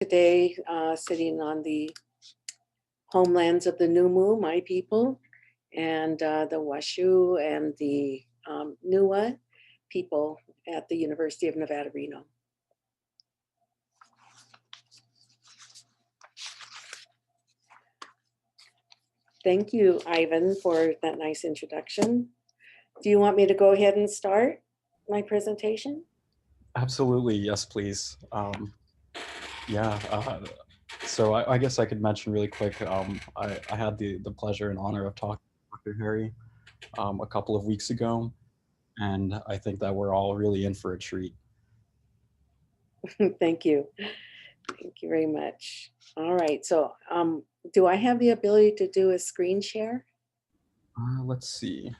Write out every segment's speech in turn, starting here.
today sitting on the homelands of the Numu, my people, and the Washu and the Nuwa people at the University of Nevada, Reno. Thank you, Ivan, for that nice introduction. Do you want me to go ahead and start my presentation? Absolutely, yes, please. So I guess I could mention really quick, I had the pleasure and honor of talking to Dr. Harry a couple of weeks ago, and I think that we're all really in for a treat. Thank you. Thank you very much. All right, so do I have the ability to do a screen share? Let's see.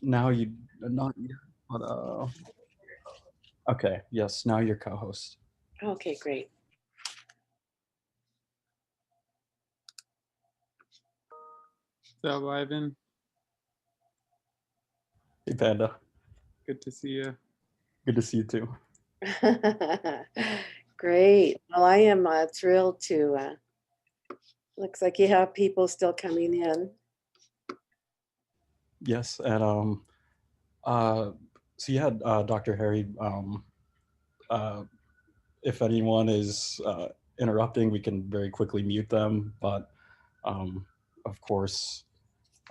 Now you, not yet, but okay, yes, now you're co-host. Okay, great. What's up, Ivan? Hey, Panda. Good to see you. Good to see you too. Great. Well, I am thrilled to, looks like you have people still coming in. Yes, and so you had Dr. Harry. If anyone is interrupting, we can very quickly mute them. But of course,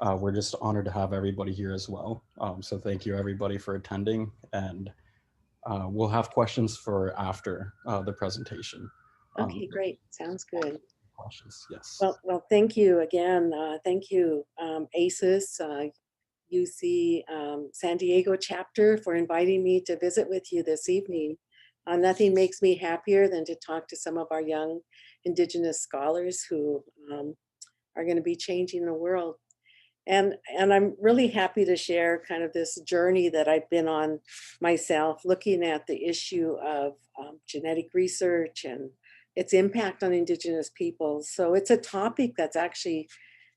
we're just honored to have everybody here as well. So thank you everybody for attending, and we'll have questions for after the presentation. Okay, great. Sounds good. Questions, yes. Well, thank you again. Thank you, AISES, UC San Diego chapter, for inviting me to visit with you this evening. Nothing makes me happier than to talk to some of our young Indigenous scholars who are going to be changing the world. And I'm really happy to share kind of this journey that I've been on myself, looking at the issue of genetic research and its impact on Indigenous peoples. So it's a topic that's actually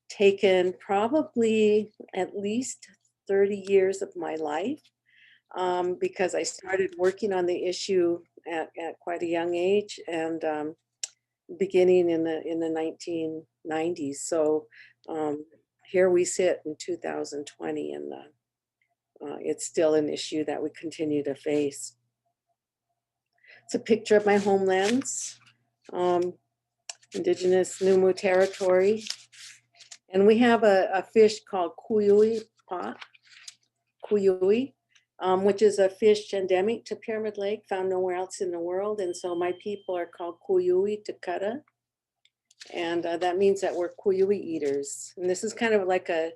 taken probably at least 30 years of my life, because I started working on the issue at quite a young age, and beginning in the 1990s. So here we sit in 2020, and it's still an issue that we continue to face. It's a picture of my homelands, Indigenous Numu territory. And we have a fish called kuyui pot, kuyui, which is a fish endemic to Pyramid Lake, found nowhere else in the world. And so my people are called kuyui Takata. And that means that we're kuyui eaters. And this is kind of like a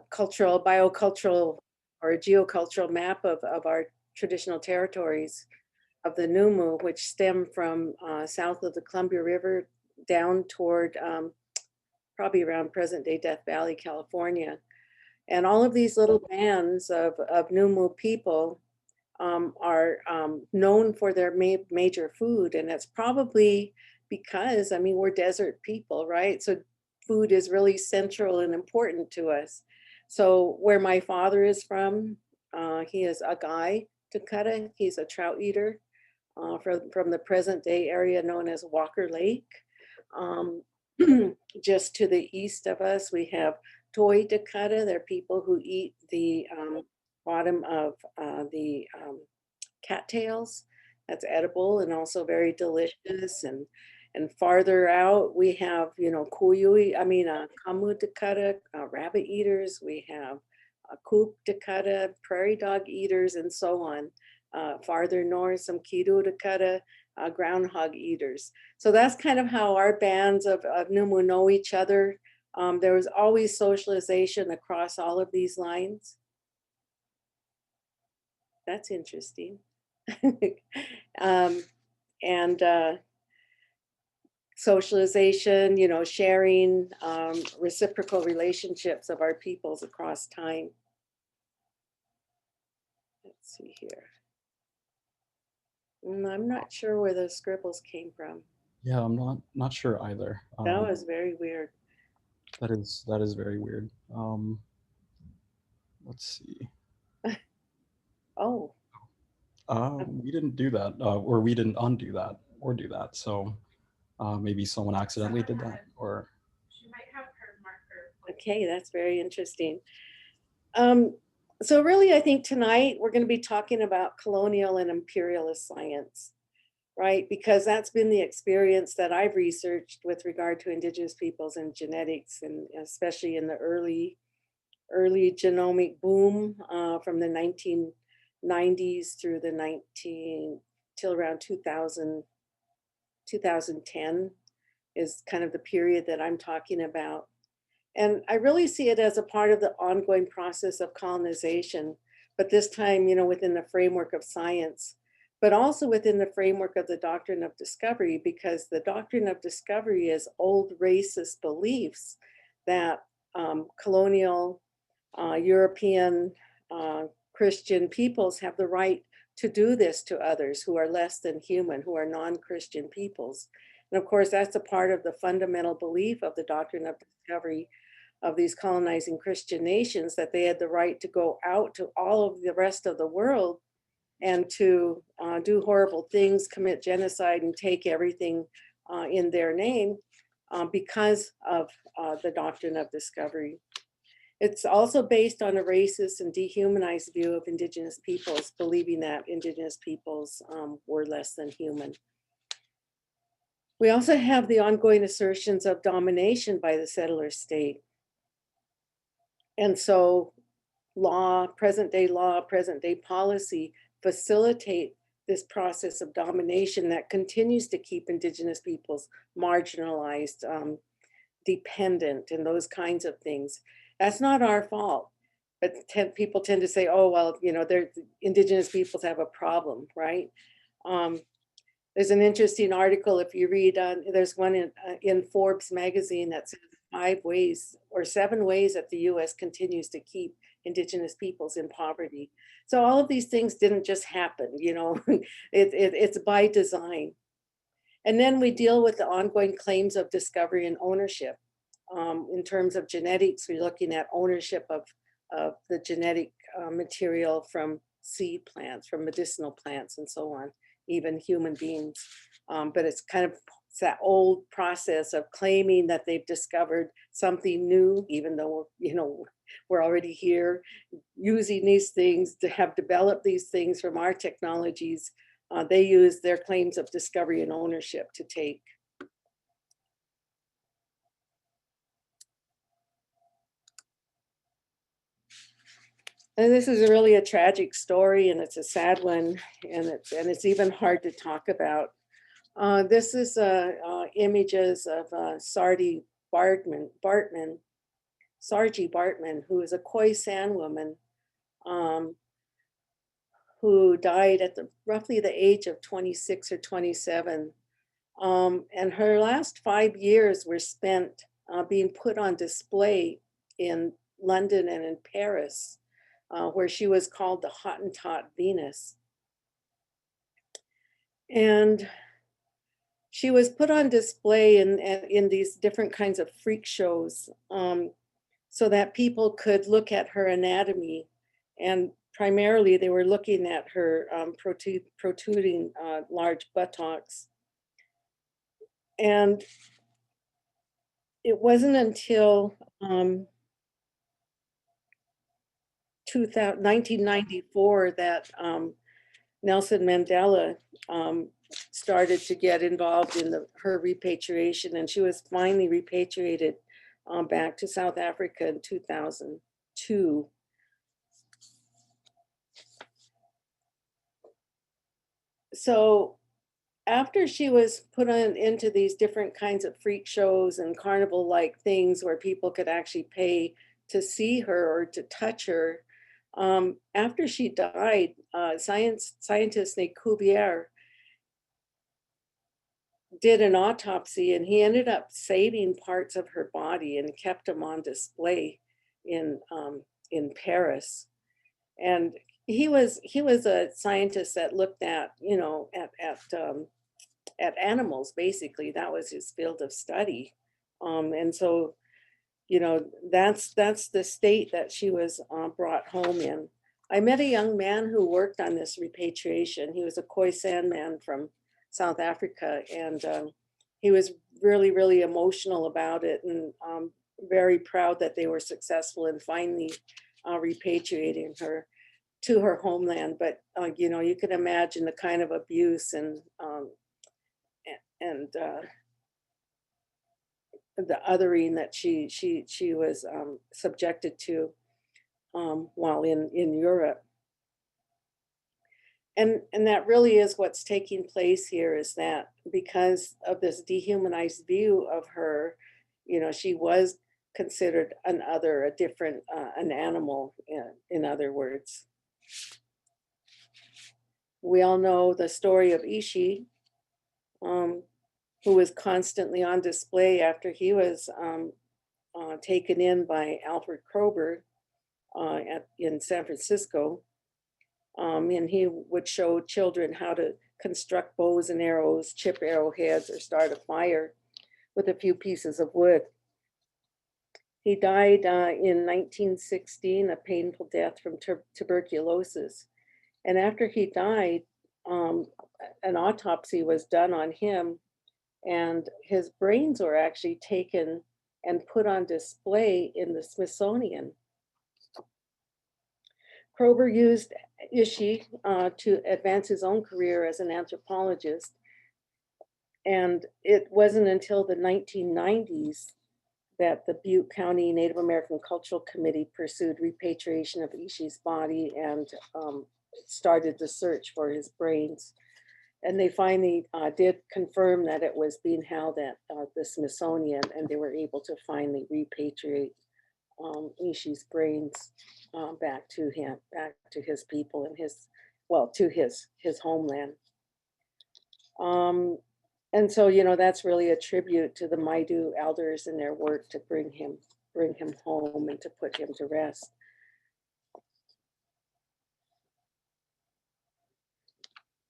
cultural, biocultural, or a geocultural map of our traditional territories of the Numu, which stem from south of the Columbia River down toward probably around present-day Death Valley, California. And all of these little bands of Numu people are known for their major food. And that's probably because, I mean, we're desert people, right? So food is really central and important to us. So where my father is from, he is Agai Takata. He's a trout eater from the present day area known as Walker Lake. Just to the east of us, we have Toi Dakota. They're people who eat the bottom of the cattails. That's edible and also very delicious. And farther out, we have, Kamu Dakota, rabbit eaters. We have Kook Dakota, prairie dog eaters, and so on. Farther north, some Kido Dakota, groundhog eaters. So that's kind of how our bands of Numu know each other. There was always socialization across all of these lines. That's interesting. And socialization, sharing, reciprocal relationships of our peoples across time. Let's see here. I'm not sure where those scribbles came from. Yeah, I'm not sure either. That was very weird. That is very weird. Let's see. Oh. We didn't do that, or we didn't undo that or do that. So maybe someone accidentally did that, or. Okay, that's very interesting. So really, I think tonight we're going to be talking about colonial and imperialist science, right? Because that's been the experience that I've researched with regard to Indigenous peoples and genetics, and especially in the early genomic boom from the 1990s through the till around 2010 is kind of the period that I'm talking about. And I really see it as a part of the ongoing process of colonization, but this time, within the framework of science, but also within the framework of the doctrine of discovery, because the doctrine of discovery is old racist beliefs that colonial European Christian peoples have the right to do this to others who are less than human, who are non-Christian peoples. And of course, that's a part of the fundamental belief of the doctrine of discovery of these colonizing Christian nations, that they had the right to go out to all of the rest of the world and to do horrible things, commit genocide, and take everything in their name because of the doctrine of discovery. It's also based on a racist and dehumanized view of Indigenous peoples, believing that Indigenous peoples were less than human. We also have the ongoing assertions of domination by the settler state. And so present day policy facilitate this process of domination that continues to keep Indigenous peoples marginalized, dependent, and those kinds of things. That's not our fault. But people tend to say, oh, well, Indigenous peoples have a problem, right? There's an interesting article, if you read, there's one in Forbes magazine that says 5 ways or 7 ways that the US continues to keep Indigenous peoples in poverty. So all of these things didn't just happen, it's by design. And then we deal with the ongoing claims of discovery and ownership. In terms of genetics, we're looking at ownership of the genetic material from seed plants, from medicinal plants, and so on, even human beings. But it's that old process of claiming that they've discovered something new, even though we're already here, using these things to have developed these things from our technologies. They use their claims of discovery and ownership to take. And this is really a tragic story, and it's a sad one, and it's even hard to talk about. This is images of Sarji Bartman, who is a Khoisan woman who died at roughly the age of 26 or 27. And her last 5 years were spent being put on display in London and in Paris, where she was called the Hottentot Venus. And she was put on display in these different kinds of freak shows so that people could look at her anatomy. And primarily they were looking at her protruding large buttocks. And it wasn't until 1994 that Nelson Mandela started to get involved in her repatriation, and she was finally repatriated back to South Africa in 2002. So after she was put into these different kinds of freak shows and carnival-like things where people could actually pay to see her or to touch her, after she died, scientist Nick Cuvier did an autopsy, and he ended up saving parts of her body and kept them on display in Paris. And he was a scientist that looked at at animals. Basically, that was his field of study, and so that's the state that she was brought home in. I met a young man who worked on this repatriation. He was a Khoisan man from South Africa, and he was really, really emotional about it, and very proud that they were successful in finally repatriating her to her homeland. But you know, you can imagine the kind of abuse and the othering that she was subjected to while in Europe. And that really is what's taking place here, is that because of this dehumanized view of her, you know, she was considered an other, a different, an animal, in other words. We all know the story of Ishi, who was constantly on display after he was taken in by Alfred Kroeber in San Francisco. And he would show children how to construct bows and arrows, chip arrowheads, or start a fire with a few pieces of wood. He died in 1916, a painful death from tuberculosis. And after he died, an autopsy was done on him, and his brains were actually taken and put on display in the Smithsonian. Kroeber used Ishi to advance his own career as an anthropologist. And it wasn't until the 1990s that the Butte County Native American Cultural Committee pursued repatriation of Ishi's body and started the search for his brains. And they finally did confirm that it was being held at the Smithsonian, and they were able to finally repatriate Ishi's brains back to him, back to his people and his, well, to his homeland. And so, you know, that's really a tribute to the Maidu elders and their work to bring him home and to put him to rest.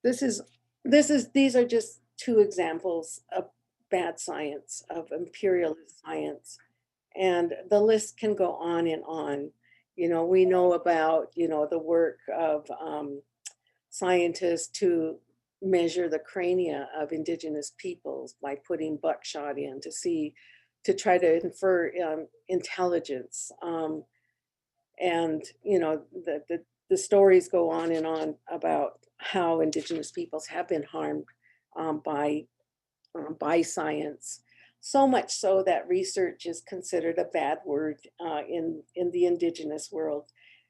These are just two examples of bad science, of imperialist science. And the list can go on and on. You know, we know about, you know, the work of scientists to measure the crania of indigenous peoples by putting buckshot in to try to infer intelligence. And, you know, the stories go on and on about how indigenous peoples have been harmed by science. So much so that research is considered a bad word in the indigenous world.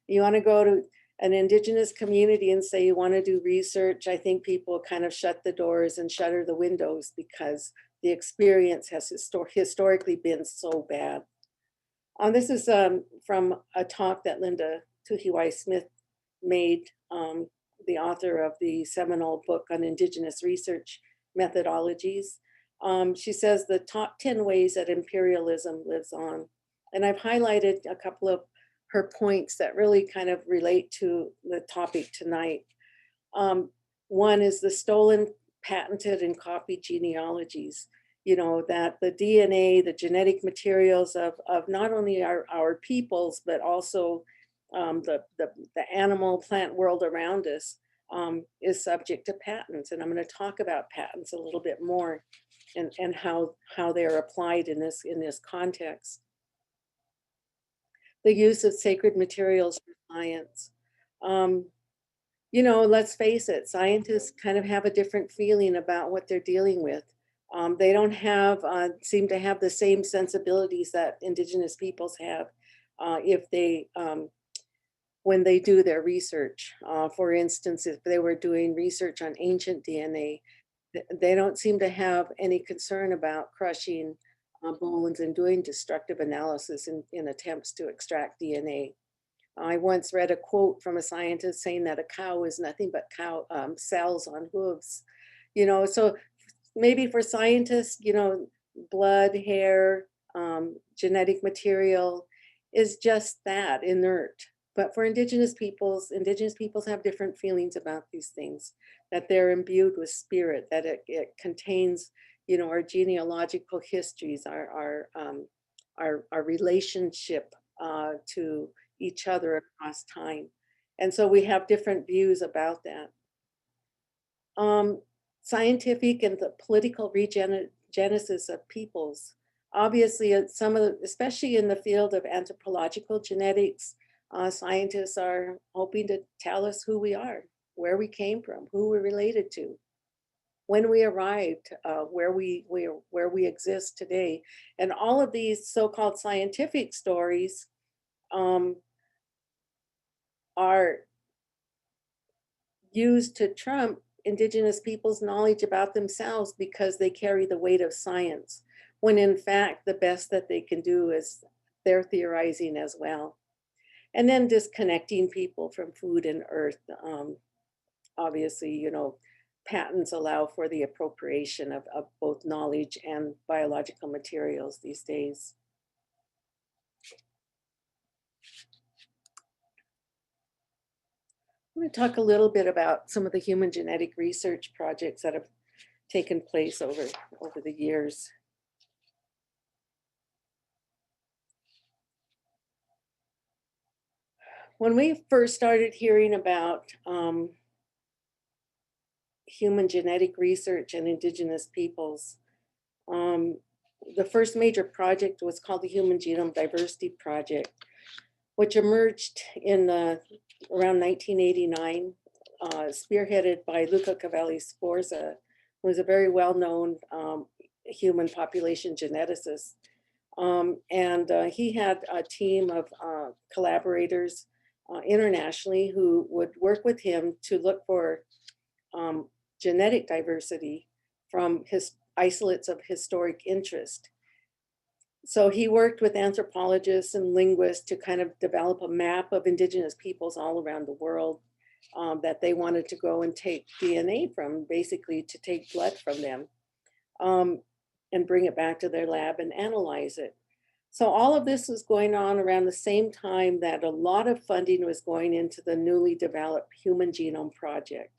You want to go to an indigenous community and say you want to do research, I think people kind of shut the doors and shutter the windows because the experience has historically been so bad. This is from a talk that Linda Tuhiwai-Smith made, the author of the seminal book on Indigenous research methodologies. She says the top 10 ways that imperialism lives on. And I've highlighted a couple of her points that really kind of relate to the topic tonight. One is the stolen, patented, and copied genealogies. You know, that the DNA, the genetic materials of not only our peoples, but also the animal plant world around us is subject to patents. And I'm going to talk about patents a little bit more and how they're applied in this context. The use of sacred materials for science. You know, let's face it, scientists kind of have a different feeling about what they're dealing with. They don't have, seem to have the same sensibilities that indigenous peoples have if they, when they do their research. For instance, if they were doing research on ancient DNA, they don't seem to have any concern about crushing bones and doing destructive analysis in attempts to extract DNA. I once read a quote from a scientist saying that a cow is nothing but cells on hooves. You know, so maybe for scientists, you know, blood, hair, genetic material is just that, inert. But for indigenous peoples have different feelings about these things, that they're imbued with spirit, that it contains, you know, our genealogical histories, our relationship to each other across time. And so we have different views about that. Scientific and the political regenesis of peoples. Obviously, some of the, especially in the field of anthropological genetics, scientists are hoping to tell us who we are, where we came from, who we're related to, when we arrived, where we exist today. And all of these so-called scientific stories are used to trump Indigenous peoples' knowledge about themselves because they carry the weight of science, when in fact, the best that they can do is their theorizing as well. And then disconnecting people from food and earth. Obviously, you know, patents allow for the appropriation of both knowledge and biological materials these days. I'm going to talk a little bit about some of the human genetic research projects that have taken place over the years. When we first started hearing about human genetic research and Indigenous peoples, the first major project was called the Human Genome Diversity Project, which emerged in around 1989, spearheaded by Luca Cavalli Sforza, who was a very well-known human population geneticist. He had a team of collaborators internationally who would work with him to look for genetic diversity from isolates of historic interest. So he worked with anthropologists and linguists to kind of develop a map of Indigenous peoples all around the world that they wanted to go and take DNA from, basically to take blood from them and bring it back to their lab and analyze it. So all of this was going on around the same time that a lot of funding was going into the newly developed Human Genome Project.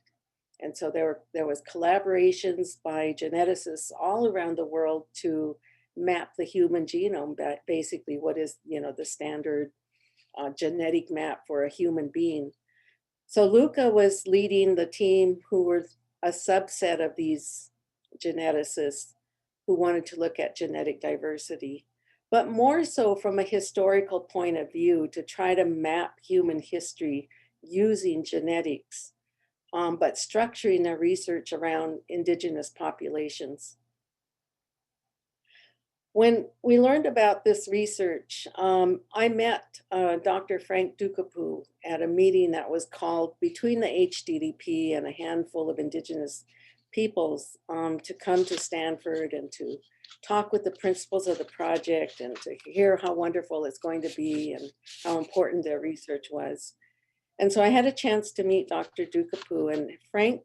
And so there was collaborations by geneticists all around the world to map the human genome, basically what is, you know, the standard genetic map for a human being. So Luca was leading the team who were a subset of these geneticists who wanted to look at genetic diversity, but more so from a historical point of view to try to map human history using genetics, but structuring their research around Indigenous populations. When we learned about this research, I met Dr. Frank Dukapu at a meeting that was called between the HDDP and a handful of Indigenous peoples to come to Stanford and to talk with the principals of the project and to hear how wonderful it's going to be and how important their research was. And so I had a chance to meet Dr. Dukapu, and Frank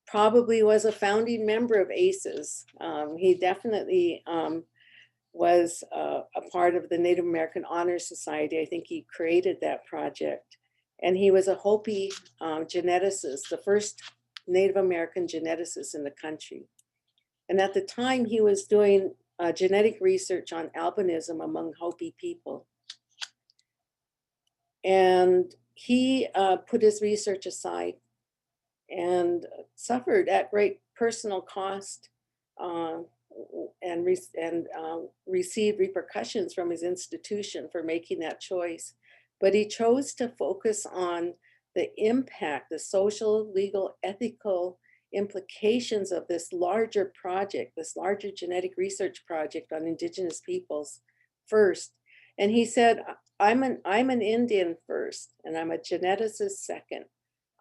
probably was a founding member of AISES. He definitely was a part of the Native American Honor Society. I think he created that project. And he was a Hopi geneticist, the first Native American geneticist in the country. And at the time he was doing genetic research on albinism among Hopi people. And he put his research aside and suffered at great personal cost and received repercussions from his institution for making that choice. But he chose to focus on the impact, the social, legal, ethical implications of this larger project, this larger genetic research project on Indigenous peoples first. And he said, I'm an Indian first, and I'm a geneticist second.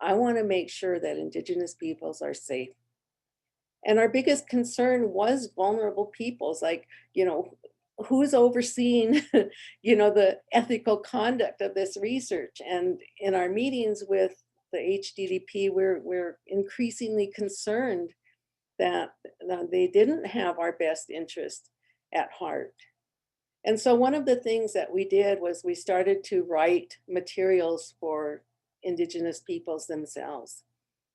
I want to make sure that Indigenous peoples are safe. And our biggest concern was vulnerable peoples, like, you know, who's overseeing, you know, the ethical conduct of this research. And in our meetings with the HDDP, we're increasingly concerned that they didn't have our best interest at heart. And so one of the things that we did was we started to write materials for Indigenous peoples themselves.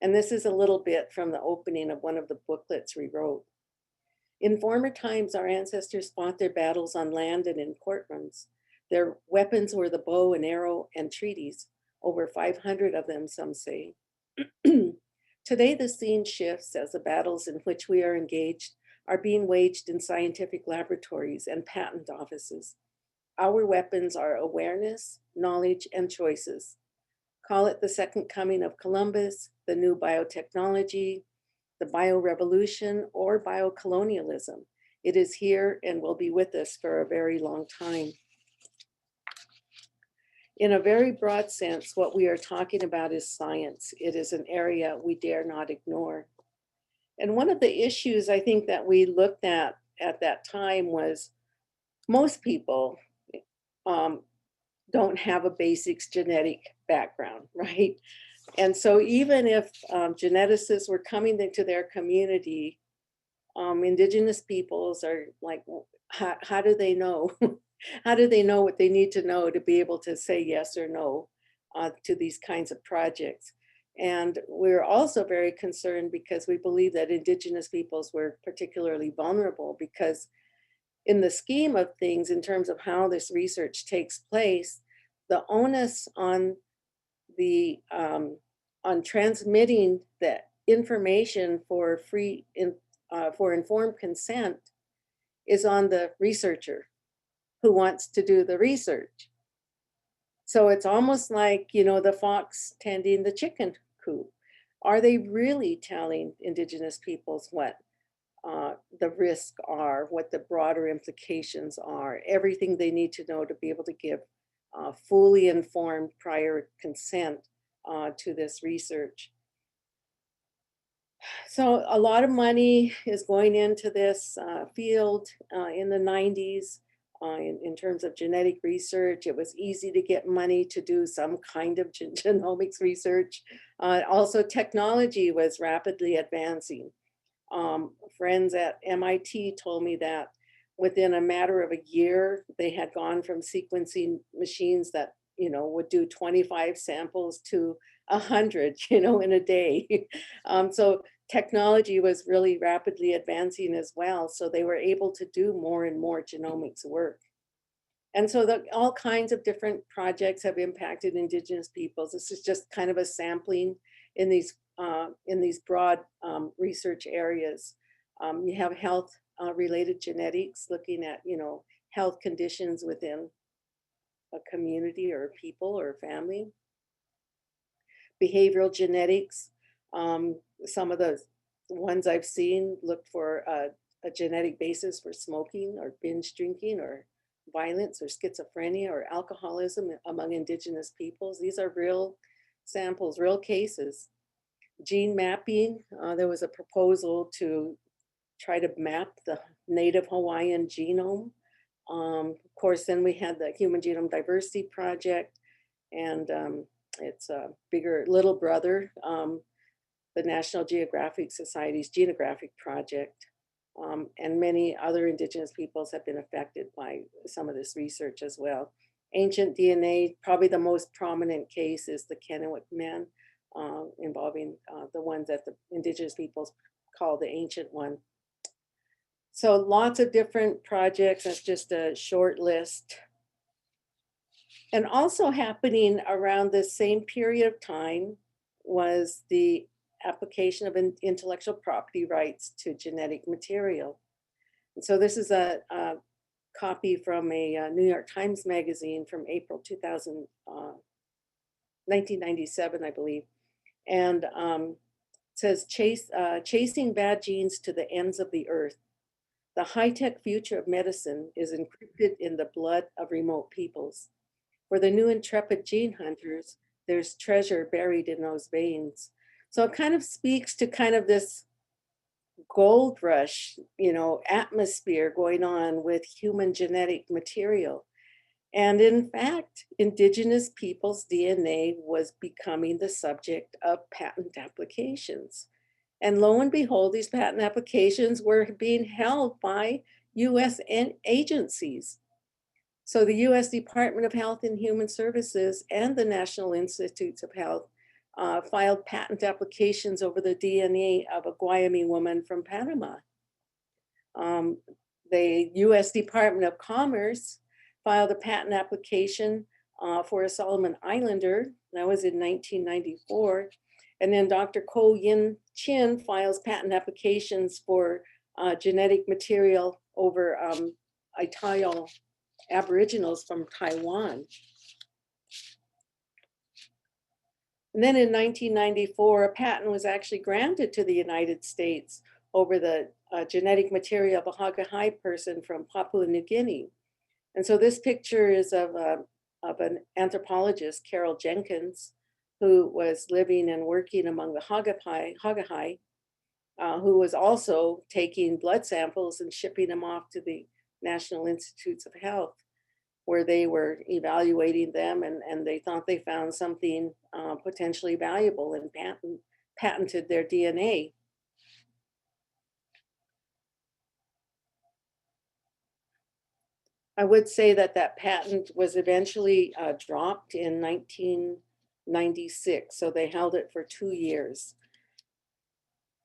And this is a little bit from the opening of one of the booklets we wrote. In former times, our ancestors fought their battles on land and in courtrooms. Their weapons were the bow and arrow and treaties, over 500 of them, some say. Today, the scene shifts as the battles in which we are engaged are being waged in scientific laboratories and patent offices. Our weapons are awareness, knowledge, and choices. Call it the second coming of Columbus, the new biotechnology, the biorevolution, or biocolonialism. It is here and will be with us for a very long time. In a very broad sense, what we are talking about is science. It is an area we dare not ignore. And one of the issues I think that we looked at that time was most people don't have a basics genetic background, right? And so even if geneticists were coming into their community, Indigenous peoples are like, how do they know? How do they know what they need to know to be able to say yes or no to these kinds of projects? And we're also very concerned because we believe that Indigenous peoples were particularly vulnerable because in the scheme of things, in terms of how this research takes place, the onus on the on transmitting the information for for informed consent is on the researcher who wants to do the research. So it's almost like, you know, the fox tending the chicken coop. Are they really telling Indigenous peoples what the risks are, what the broader implications are, everything they need to know to be able to give fully informed prior consent to this research? So a lot of money is going into this field in the 90s in terms of genetic research. It was easy to get money to do some kind of genomics research. Also, technology was rapidly advancing. Friends at MIT told me that within a matter of a year, they had gone from sequencing machines that, you know, would do 25 samples to 100, you know, in a day. So technology was really rapidly advancing as well. So they were able to do more and more genomics work. And so all kinds of different projects have impacted Indigenous peoples. This is just kind of a sampling in these broad research areas. You have health related genetics, looking at, you know, health conditions within a community or a people or a family. Behavioral genetics, some of the ones I've seen looked for a genetic basis for smoking or binge drinking or violence or schizophrenia or alcoholism among Indigenous peoples. These are real samples, real cases. Gene mapping, there was a proposal to try to map the Native Hawaiian genome. Of course, then we had the Human Genome Diversity Project, and it's a bigger little brother, the National Geographic Society's Genographic Project. And many other Indigenous peoples have been affected by some of this research as well. Ancient DNA, probably the most prominent case is the Kennewick men, involving the ones that the Indigenous peoples call the ancient one. So lots of different projects, that's just a short list. And also happening around the same period of time was the application of intellectual property rights to genetic material. And so this is a copy from a New York Times magazine from April 1997, I believe. And it says, chasing bad genes to the ends of the earth. The high-tech future of medicine is encrypted in the blood of remote peoples. For the new intrepid gene hunters, there's treasure buried in those veins. So it kind of speaks to kind of this gold rush, you know, atmosphere going on with human genetic material. And in fact, Indigenous people's DNA was becoming the subject of patent applications. And lo and behold, these patent applications were being held by US agencies. So the US Department of Health and Human Services and the National Institutes of Health filed patent applications over the DNA of a Guayami woman from Panama. The US Department of Commerce filed a patent application for a Solomon Islander. That was in 1994. And then Dr. Ko Yin Chin files patent applications for genetic material over Atayal Aboriginals from Taiwan. And then in 1994, a patent was actually granted to the United States over the genetic material of a Hagahai person from Papua New Guinea. And so this picture is of an anthropologist, Carol Jenkins, who was living and working among the Hagahai, who was also taking blood samples and shipping them off to the National Institutes of Health, where they were evaluating them, and they thought they found something potentially valuable and patented their DNA. I would say that that patent was eventually dropped in 1996, so they held it for 2 years.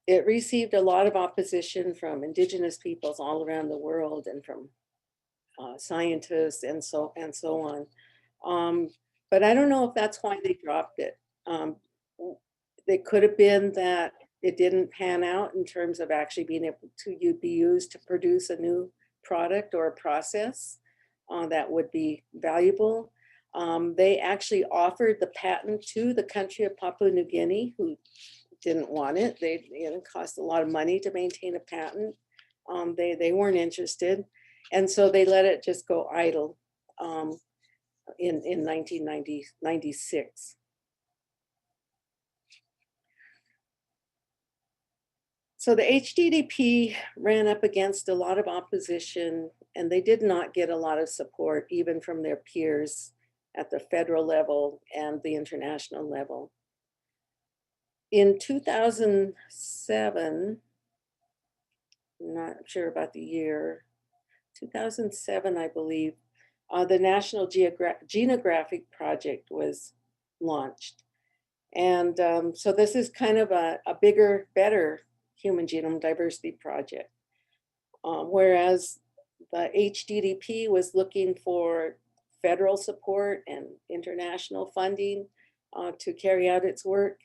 It received a lot of opposition from Indigenous peoples all around the world and from scientists and so on. But I don't know if that's why they dropped it. It could have been that it didn't pan out in terms of actually being able to be used to produce a new product or a process that would be valuable. They actually offered the patent to the country of Papua New Guinea, who didn't want it. It cost a lot of money to maintain a patent. They weren't interested. And so they let it just go idle in 1996. So the HDDP ran up against a lot of opposition, and they did not get a lot of support, even from their peers at the federal level and the international level. In 2007, I'm not sure about the year, 2007, I believe, the National Genographic Project was launched. And so this is kind of a bigger, better human genome diversity project. Whereas the HDDP was looking for federal support and international funding to carry out its work,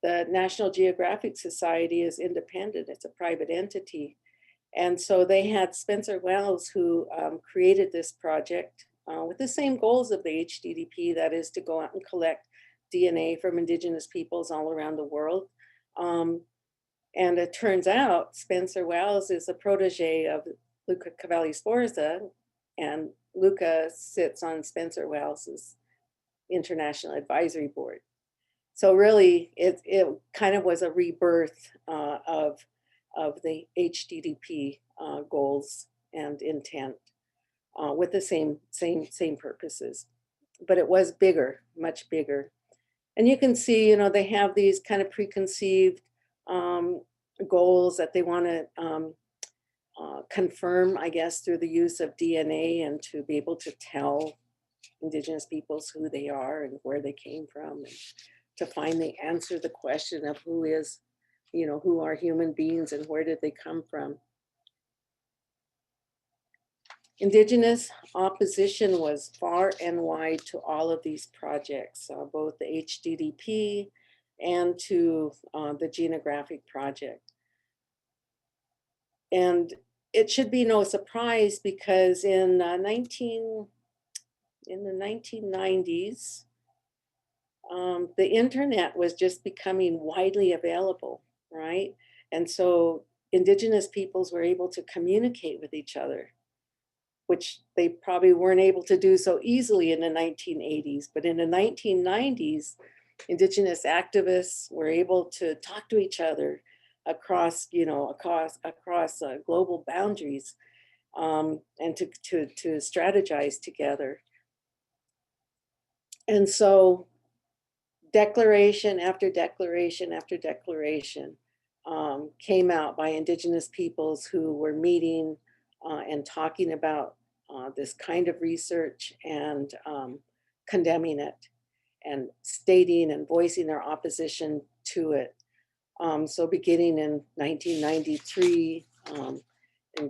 the National Geographic Society is independent, it's a private entity. And so they had Spencer Wells, who created this project with the same goals of the HDDP, that is to go out and collect DNA from Indigenous peoples all around the world. And it turns out Spencer Wells is a protege of Luca Cavalli-Sforza, and Luca sits on Spencer Wells's International Advisory Board. So really, it kind of was a rebirth of the HDDP goals and intent with the same purposes, but it was bigger, much bigger. And you can see, they have these kind of preconceived goals that they want to confirm, I guess, through the use of DNA, and to be able to tell Indigenous peoples who they are and where they came from, and to finally answer the question of who are human beings and where did they come from. Indigenous opposition was far and wide to all of these projects, both the HDDP and to the Genographic Project. And it should be no surprise, because in the 1990s, the internet was just becoming widely available, right? And so Indigenous peoples were able to communicate with each other, which they probably weren't able to do so easily in the 1980s. But in the 1990s, Indigenous activists were able to talk to each other across global boundaries, and to strategize together. And so declaration after declaration after declaration came out by Indigenous peoples who were meeting and talking about this kind of research, and condemning it and stating and voicing their opposition to it. So beginning in 1993, in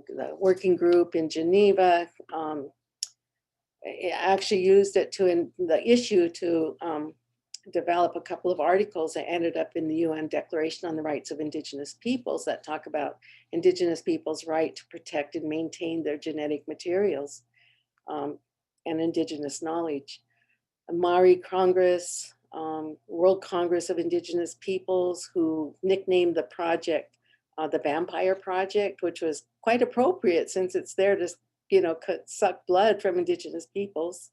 the working group in Geneva, actually used it the issue to develop a couple of articles that ended up in the UN Declaration on the Rights of Indigenous Peoples that talk about Indigenous peoples' right to protect and maintain their genetic materials and Indigenous knowledge. Maori Congress, World Congress of Indigenous Peoples, who nicknamed the project the Vampire Project, which was quite appropriate since it's there to, suck blood from Indigenous peoples.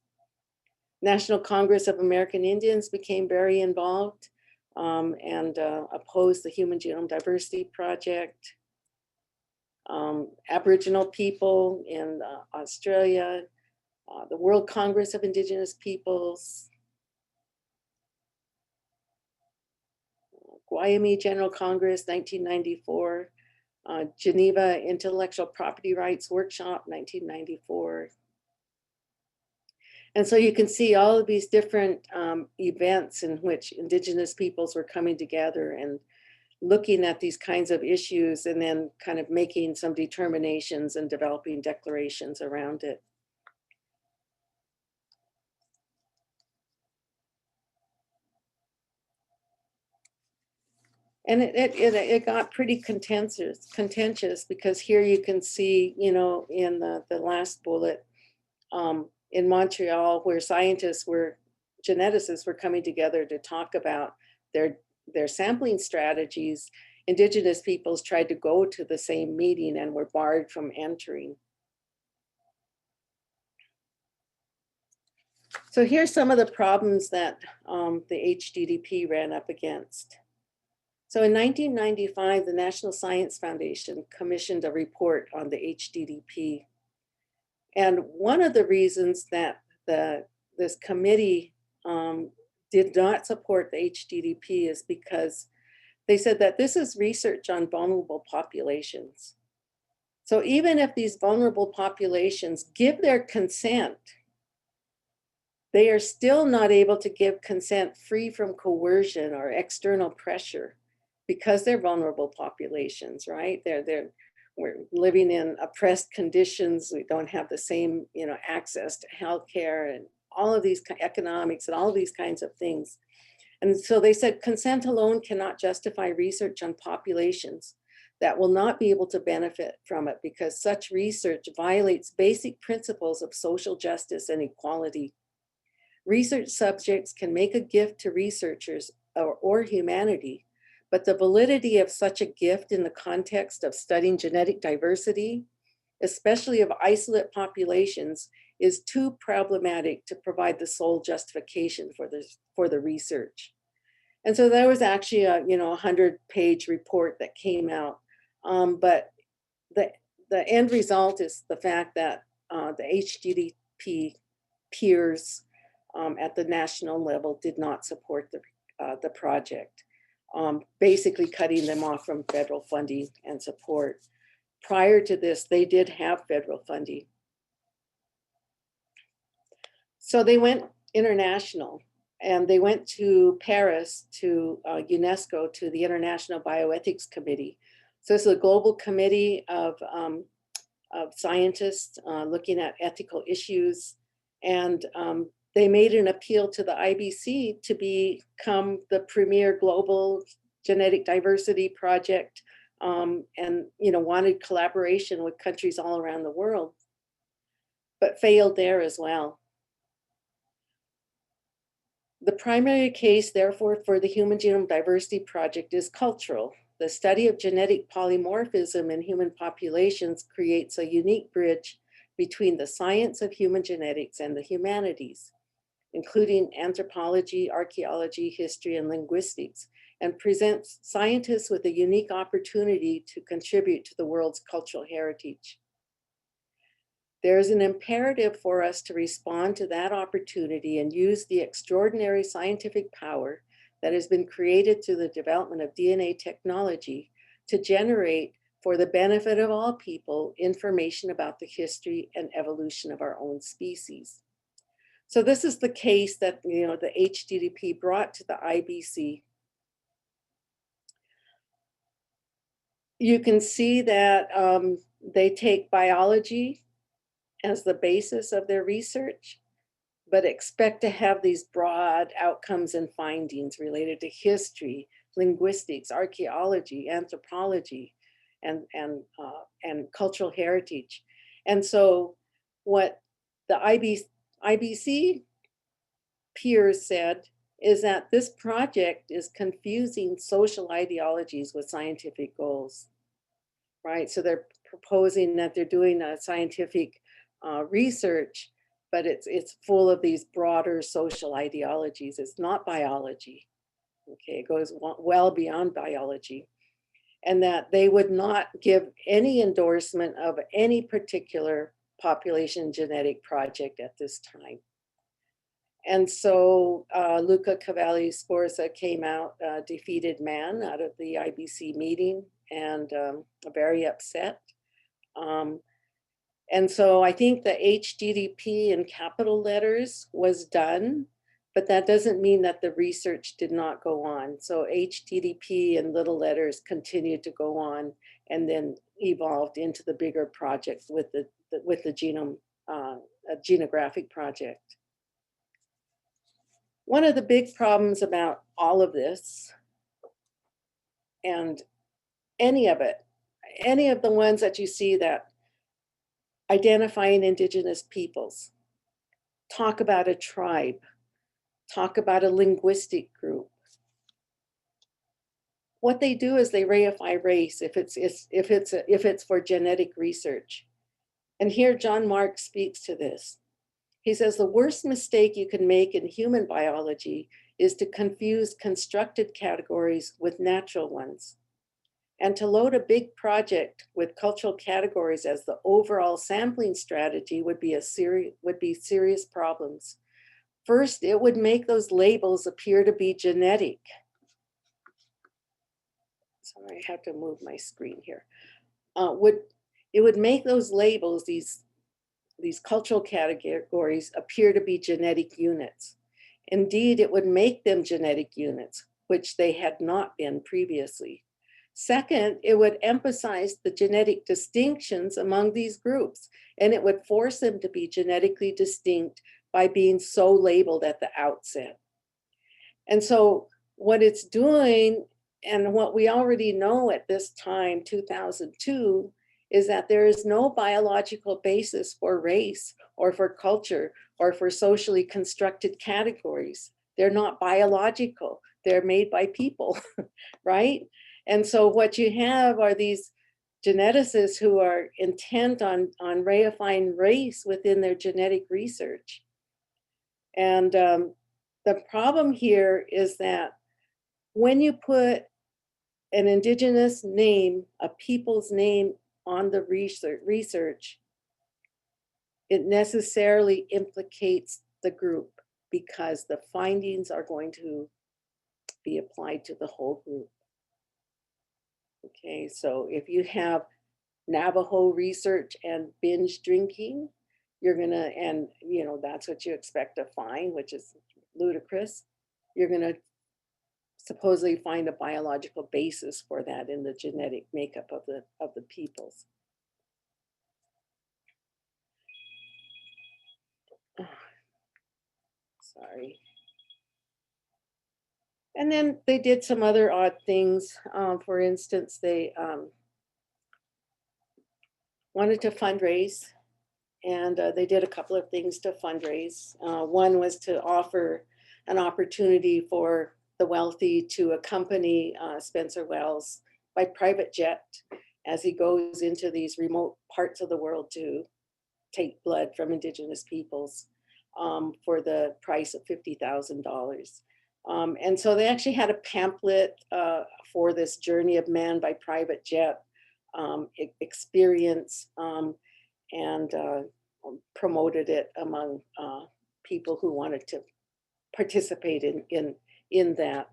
National Congress of American Indians became very involved and opposed the Human Genome Diversity Project. Aboriginal people in Australia, the World Congress of Indigenous Peoples, Guayami General Congress, 1994, Geneva Intellectual Property Rights Workshop, 1994. And so you can see all of these different events in which Indigenous peoples were coming together and looking at these kinds of issues and then kind of making some determinations and developing declarations around it. And it got pretty contentious because here you can see, in the last bullet, in Montreal, where geneticists were coming together to talk about their sampling strategies, Indigenous peoples tried to go to the same meeting and were barred from entering. So here's some of the problems that the HDDP ran up against. So in 1995, the National Science Foundation commissioned a report on the HDDP. And one of the reasons that this committee did not support the HDDP is because they said that this is research on vulnerable populations. So even if these vulnerable populations give their consent, they are still not able to give consent free from coercion or external pressure because they're vulnerable populations, right? We're living in oppressed conditions. We don't have the same, access to healthcare and all of these economics and all of these kinds of things. And so they said consent alone cannot justify research on populations that will not be able to benefit from it because such research violates basic principles of social justice and equality. Research subjects can make a gift to researchers or humanity, but the validity of such a gift in the context of studying genetic diversity, especially of isolate populations, is too problematic to provide the sole justification for the research. And so there was actually a 100-page report that came out, but the end result is the fact that the HDDP peers at the national level did not support the project, basically cutting them off from federal funding and support. Prior to this, they did have federal funding. So they went international and they went to Paris to UNESCO, to the International Bioethics Committee. So this is a global committee of scientists looking at ethical issues. And they made an appeal to the IBC to become the premier global genetic diversity project and wanted collaboration with countries all around the world, but failed there as well. The primary case, therefore, for the Human Genome Diversity Project is cultural. The study of genetic polymorphism in human populations creates a unique bridge between the science of human genetics and the humanities, including anthropology, archaeology, history, and linguistics, and presents scientists with a unique opportunity to contribute to the world's cultural heritage. There is an imperative for us to respond to that opportunity and use the extraordinary scientific power that has been created through the development of DNA technology to generate, for the benefit of all people, information about the history and evolution of our own species. So this is the case that the HDDP brought to the IBC. You can see that they take biology as the basis of their research. but expect to have these broad outcomes and findings related to history, linguistics, archaeology, anthropology, and cultural heritage. And so what the IBC peers said is that this project is confusing social ideologies with scientific goals, right? So they're proposing that they're doing a scientific research, but it's full of these broader social ideologies. It's not biology, okay? It goes well beyond biology. And that they would not give any endorsement of any particular population genetic project at this time. And so Luca Cavalli Sforza came out, defeated man, out of the IBC meeting, and very upset. And so I think the HGDP in capital letters was done, but that doesn't mean that the research did not go on. So HGDP in little letters continued to go on and then evolved into the bigger project with the genome, a genographic project. One of the big problems about all of this, and any of it, any of the ones that you see that identifying Indigenous peoples, talk about a tribe, talk about a linguistic group. What they do is they reify race if it's for genetic research. And here John Mark speaks to this. He says the worst mistake you can make in human biology is to confuse constructed categories with natural ones. And to load a big project with cultural categories as the overall sampling strategy would be serious problems. First, it would make those labels appear to be genetic. Sorry, I have to move my screen here. It would make those labels, these cultural categories, appear to be genetic units. Indeed, it would make them genetic units, which they had not been previously. Second, it would emphasize the genetic distinctions among these groups, and it would force them to be genetically distinct by being so labeled at the outset. And so what it's doing, and what we already know at this time, 2002, is that there is no biological basis for race or for culture or for socially constructed categories. They're not biological, they're made by people, right? And so what you have are these geneticists who are intent on reifying race within their genetic research. And the problem here is that when you put an Indigenous name, a people's name on the research, it necessarily implicates the group because the findings are going to be applied to the whole group. Okay, so if you have Navajo research and binge drinking, you're gonna, and you know, that's what you expect to find, which is ludicrous. You're gonna supposedly find a biological basis for that in the genetic makeup of the peoples. Oh, sorry. And then they did some other odd things. For instance, they wanted to fundraise, and they did a couple of things to fundraise. One was to offer an opportunity for the wealthy to accompany Spencer Wells by private jet as he goes into these remote parts of the world to take blood from Indigenous peoples for the price of $50,000. And so they actually had a pamphlet for this journey of man by private jet experience, and promoted it among people who wanted to participate in that.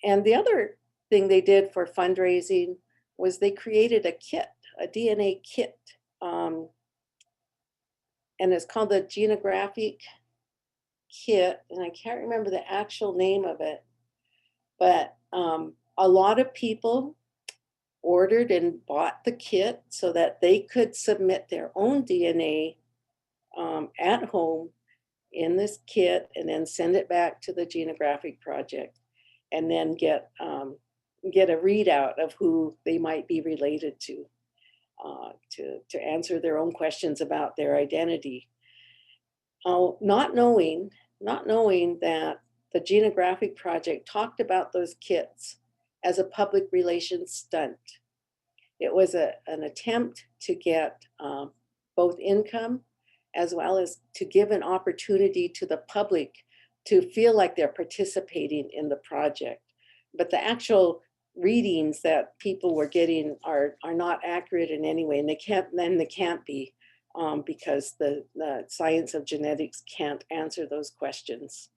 And the other thing they did for fundraising was they created a kit, a DNA kit, and it's called the Genographic Kit, and I can't remember the actual name of it, but a lot of people ordered and bought the kit so that they could submit their own DNA at home in this kit and then send it back to the Genographic Project and then get a readout of who they might be related to answer their own questions about their identity. Not knowing that the Genographic Project talked about those kits as a public relations stunt. It was an attempt to get both income as well as to give an opportunity to the public to feel like they're participating in the project. But the actual readings that people were getting are not accurate in any way, and they can't be because the science of genetics can't answer those questions.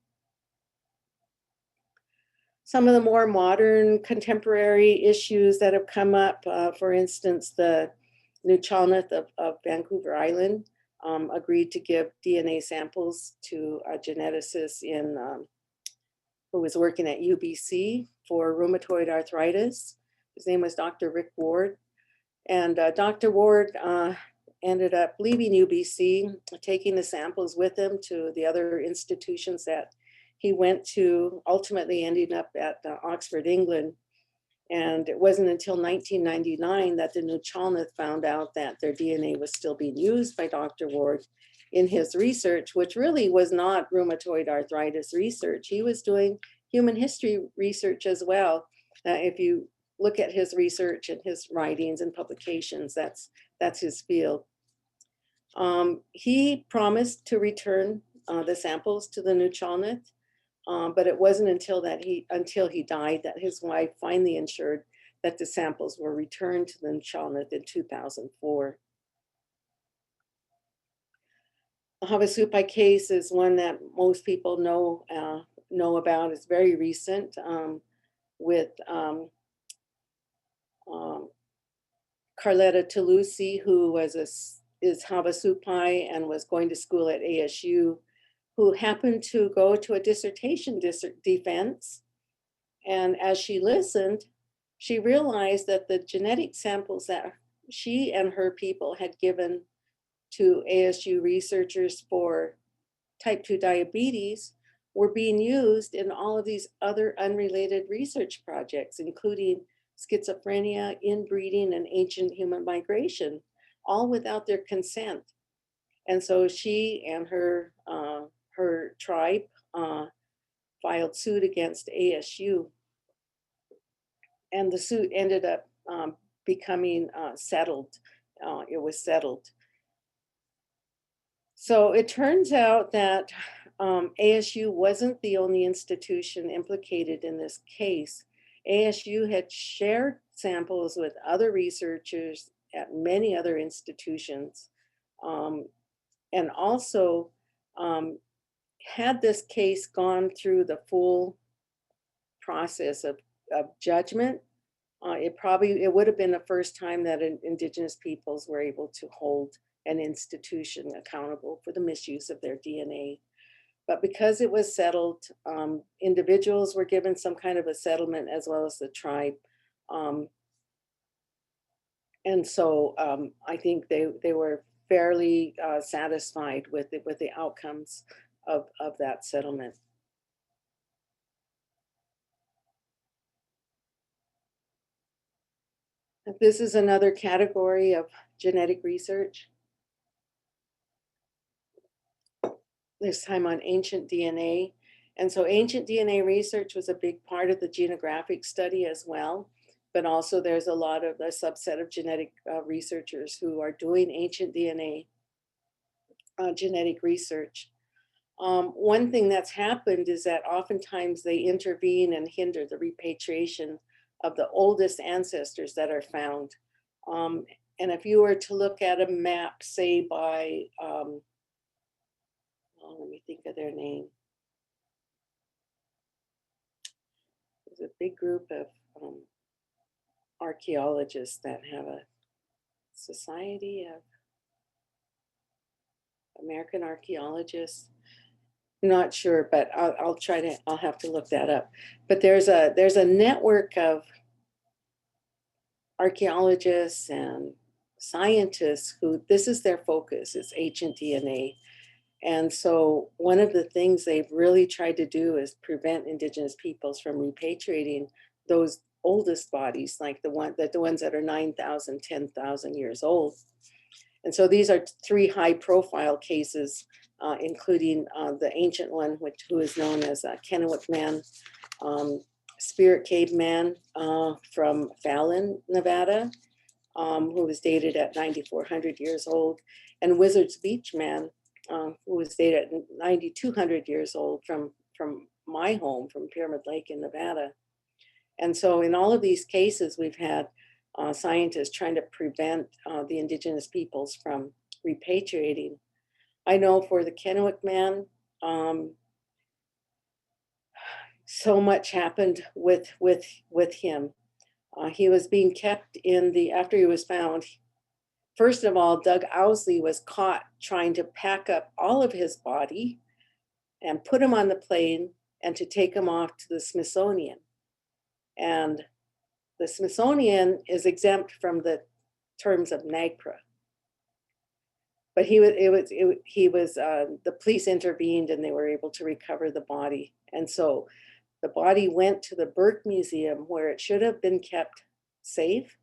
Some of the more modern contemporary issues that have come up, for instance, the Nuchalnuth of Vancouver Island agreed to give DNA samples to a geneticist who was working at UBC for rheumatoid arthritis. His name was Dr. Rick Ward. And Dr. Ward ended up leaving UBC, taking the samples with him to the other institutions that he went to, ultimately ending up at Oxford, England. And it wasn't until 1999 that the Nuchalnuth found out that their DNA was still being used by Dr. Ward in his research, which really was not rheumatoid arthritis research. He was doing human history research as well. If you look at his research and his writings and publications, that's his field. He promised to return the samples to the Nuchalnuth, but it wasn't until he died that his wife finally ensured that the samples were returned to the Nuchalnuth in 2004. The Havasupai case is one that most people know about. It's very recent, with Carletta Toulouse, who is Havasupai and was going to school at ASU, who happened to go to a dissertation defense. And as she listened, she realized that the genetic samples that she and her people had given to ASU researchers for type 2 diabetes were being used in all of these other unrelated research projects, including schizophrenia, inbreeding, and ancient human migration, all without their consent. And so she and her tribe filed suit against ASU. And the suit ended up becoming settled. It was settled. So it turns out that ASU wasn't the only institution implicated in this case. ASU had shared samples with other researchers at many other institutions, and also had this case gone through the full process of judgment, it would have been the first time that Indigenous peoples were able to hold an institution accountable for the misuse of their DNA. But because it was settled, individuals were given some kind of a settlement as well as the tribe. And so I think they were fairly satisfied with the outcomes of that settlement. This is another category of genetic research. This time on ancient DNA. And so ancient DNA research was a big part of the genographic study as well, but also there's a lot of a subset of genetic researchers who are doing ancient DNA genetic research. One thing that's happened is that oftentimes they intervene and hinder the repatriation of the oldest ancestors that are found. And if you were to look at a map, say by, let me think of their name. There's a big group of archaeologists that have a Society of American Archaeologists. Not sure, but I'll have to look that up. But there's a network of archaeologists and scientists who this is their focus, is ancient DNA. And so one of the things they've really tried to do is prevent Indigenous peoples from repatriating those oldest bodies, like the ones that are 9,000, 10,000 years old. And so these are 3 high-profile cases, including the ancient one, who is known as Kennewick Man, Spirit Cave Man from Fallon, Nevada, who was dated at 9,400 years old, and Wizard's Beach Man, who was dated at 9,200 years old from my home, from Pyramid Lake in Nevada. And so in all of these cases, we've had scientists trying to prevent the Indigenous peoples from repatriating. I know for the Kennewick Man, so much happened with him. He was being kept after he was found. First of all, Doug Owsley was caught trying to pack up all of his body and put him on the plane and to take him off to the Smithsonian. And the Smithsonian is exempt from the terms of NAGPRA. But the police intervened and they were able to recover the body. And so the body went to the Burke Museum, where it should have been kept safe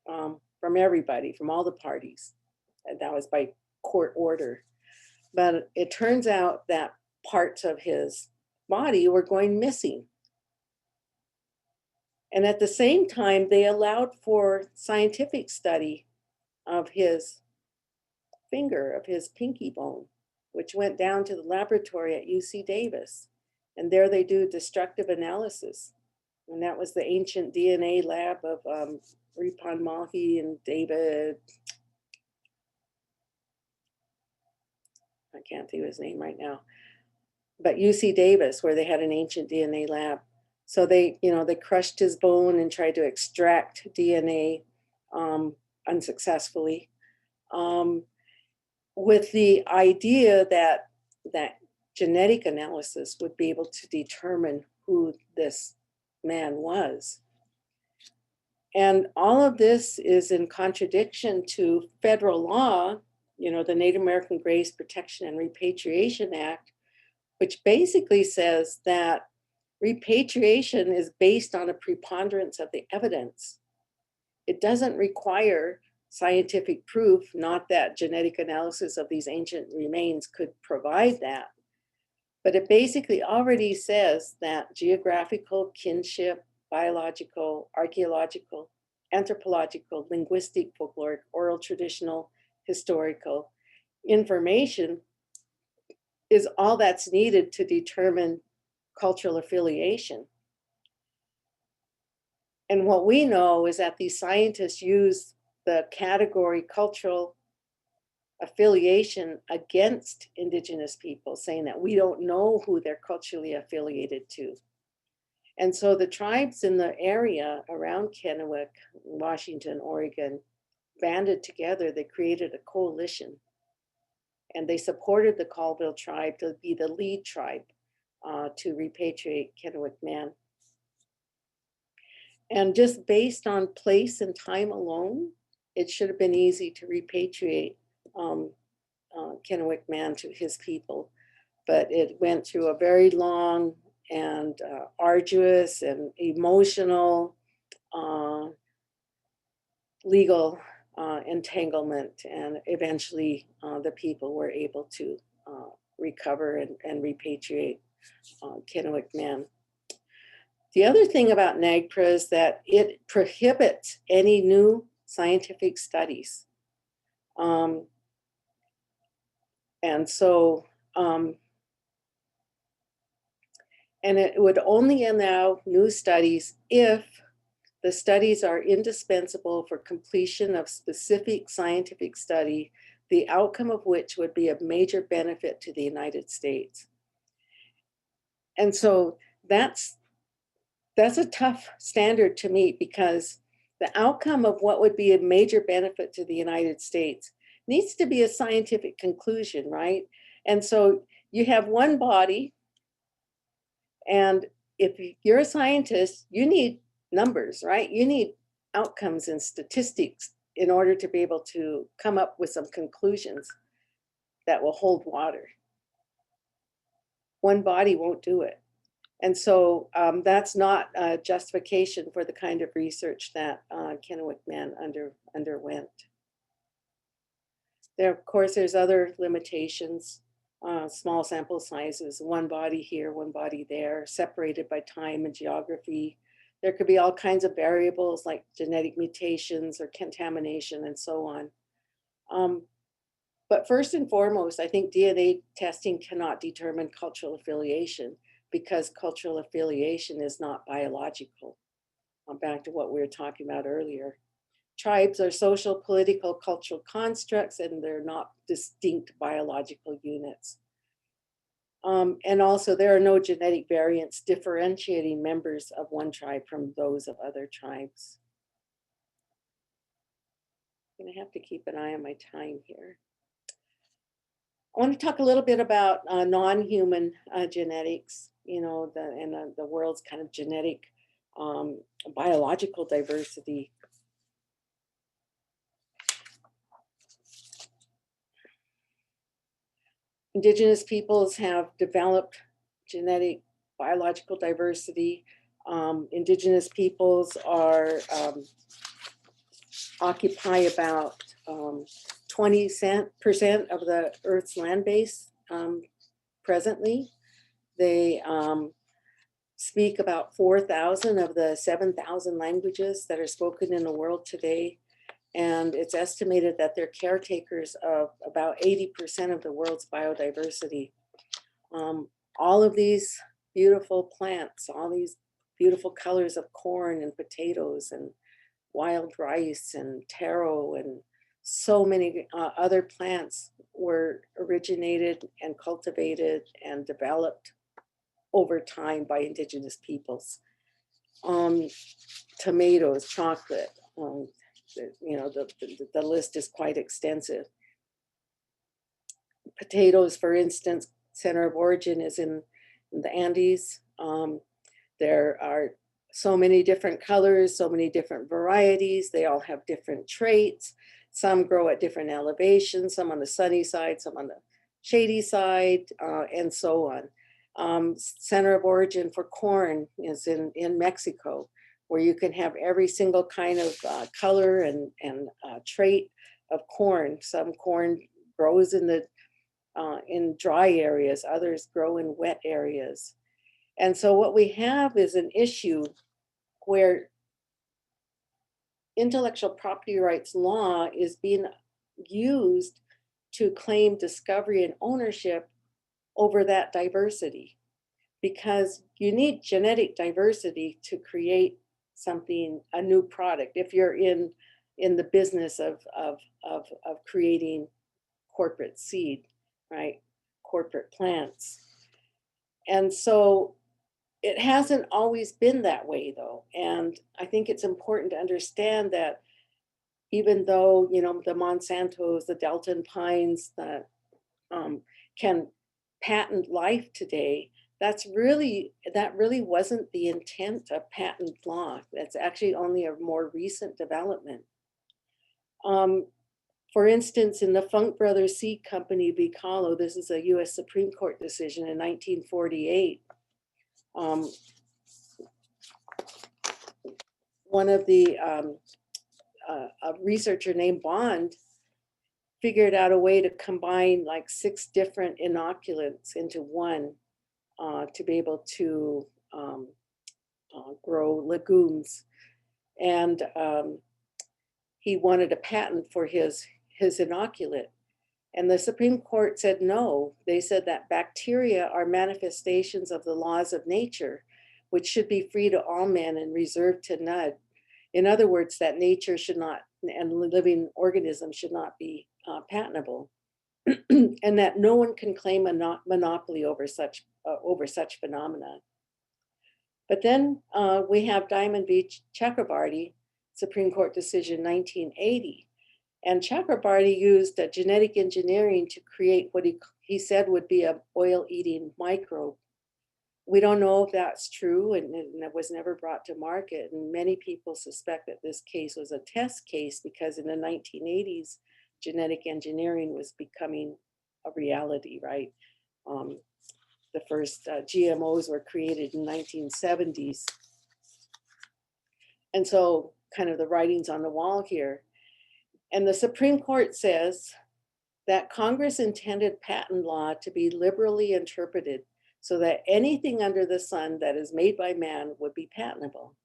from everybody, from all the parties. And that was by court order. But it turns out that parts of his body were going missing. And at the same time, they allowed for scientific study of his finger, of his pinky bone, which went down to the laboratory at UC Davis. And there they do destructive analysis. And that was the ancient DNA lab of Ripon Mahi and David. I can't think of his name right now. But UC Davis, where they had an ancient DNA lab. So they crushed his bone and tried to extract DNA unsuccessfully, with the idea that genetic analysis would be able to determine who this man was. And all of this is in contradiction to federal law, the Native American Graves Protection and Repatriation Act, which basically says that repatriation is based on a preponderance of the evidence. It doesn't require scientific proof, not that genetic analysis of these ancient remains could provide that, but it basically already says that geographical, kinship, biological, archaeological, anthropological, linguistic, folkloric, oral, traditional, historical information is all that's needed to determine cultural affiliation. And what we know is that these scientists use the category cultural affiliation against Indigenous people, saying that we don't know who they're culturally affiliated to. And so the tribes in the area around Kennewick, Washington, Oregon, banded together. They created a coalition, and they supported the Colville tribe to be the lead tribe to repatriate Kennewick Man. And just based on place and time alone, it should have been easy to repatriate Kennewick Man to his people. But it went through a very long and arduous and emotional legal entanglement. And eventually the people were able to recover and repatriate Kennewick Man. The other thing about NAGPRA is that it prohibits any new scientific studies. And so, and it would only allow new studies if the studies are indispensable for completion of specific scientific study, the outcome of which would be of major benefit to the United States. And so that's a tough standard to meet, because the outcome of what would be a major benefit to the United States needs to be a scientific conclusion, right? And so you have one body, and if you're a scientist, you need numbers, right? You need outcomes and statistics in order to be able to come up with some conclusions. that will hold water. One body won't do it. And so that's not a justification for the kind of research that Kennewick Man underwent. There, of course, there's other limitations, small sample sizes, one body here, one body there, separated by time and geography. There could be all kinds of variables like genetic mutations or contamination and so on. But first and foremost, I think DNA testing cannot determine cultural affiliation because cultural affiliation is not biological. Back to what we were talking about earlier. Tribes are social, political, cultural constructs, and they're not distinct biological units. And also, there are no genetic variants differentiating members of one tribe from those of other tribes. I'm gonna have to keep an eye on my time here. I want to talk a little bit about non-human genetics, you know, the world's kind of genetic biological diversity. Indigenous peoples have developed genetic biological diversity. Indigenous peoples are occupy about 20% of the Earth's land base presently. They speak about 4,000 of the 7,000 languages that are spoken in the world today. And it's estimated that they're caretakers of about 80% of the world's biodiversity. All of these beautiful plants, all these beautiful colors of corn and potatoes and wild rice and taro and so many other plants were originated and cultivated and developed over time by Indigenous peoples. Tomatoes, chocolate, you know, the list is quite extensive. Potatoes, for instance, center of origin is in the Andes. There are so many different colors, so many different varieties. They all have different traits. Some grow at different elevations, some on the sunny side, some on the shady side, and so on. Center of origin for corn is in Mexico, where you can have every single kind of color and trait of corn. Some corn grows in dry areas, others grow in wet areas. And so what we have is an issue where intellectual property rights law is being used to claim discovery and ownership over that diversity, because you need genetic diversity to create something, a new product. If you're in the business of creating corporate seed, right? Corporate plants. And so it hasn't always been that way though. And I think it's important to understand that even though, you know, the Monsantos, the Delton Pines that can patent life today, that really wasn't the intent of patent law. That's actually only a more recent development. For instance, in the Funk Brothers Seed Company v. Kahlo, this is a US Supreme Court decision in 1948. One of the, a researcher named Bond figured out a way to combine like 6 different inoculants into one to be able to grow legumes. And he wanted a patent for his inoculant. And the Supreme Court said no. They said that bacteria are manifestations of the laws of nature, which should be free to all men and reserved to none. In other words, that nature should not, and living organisms should not be patentable, and that no one can claim a monopoly over such phenomena. But then we have Diamond v. Chakrabarty, Supreme Court decision 1980. And Chakrabarty used genetic engineering to create what he said would be an oil-eating microbe. We don't know if that's true, and it was never brought to market. And many people suspect that this case was a test case because in the 1980s, genetic engineering was becoming a reality, right? The first GMOs were created in 1970s. And so kind of the writings on the wall here. And the Supreme Court says that Congress intended patent law to be liberally interpreted so that anything under the sun that is made by man would be patentable.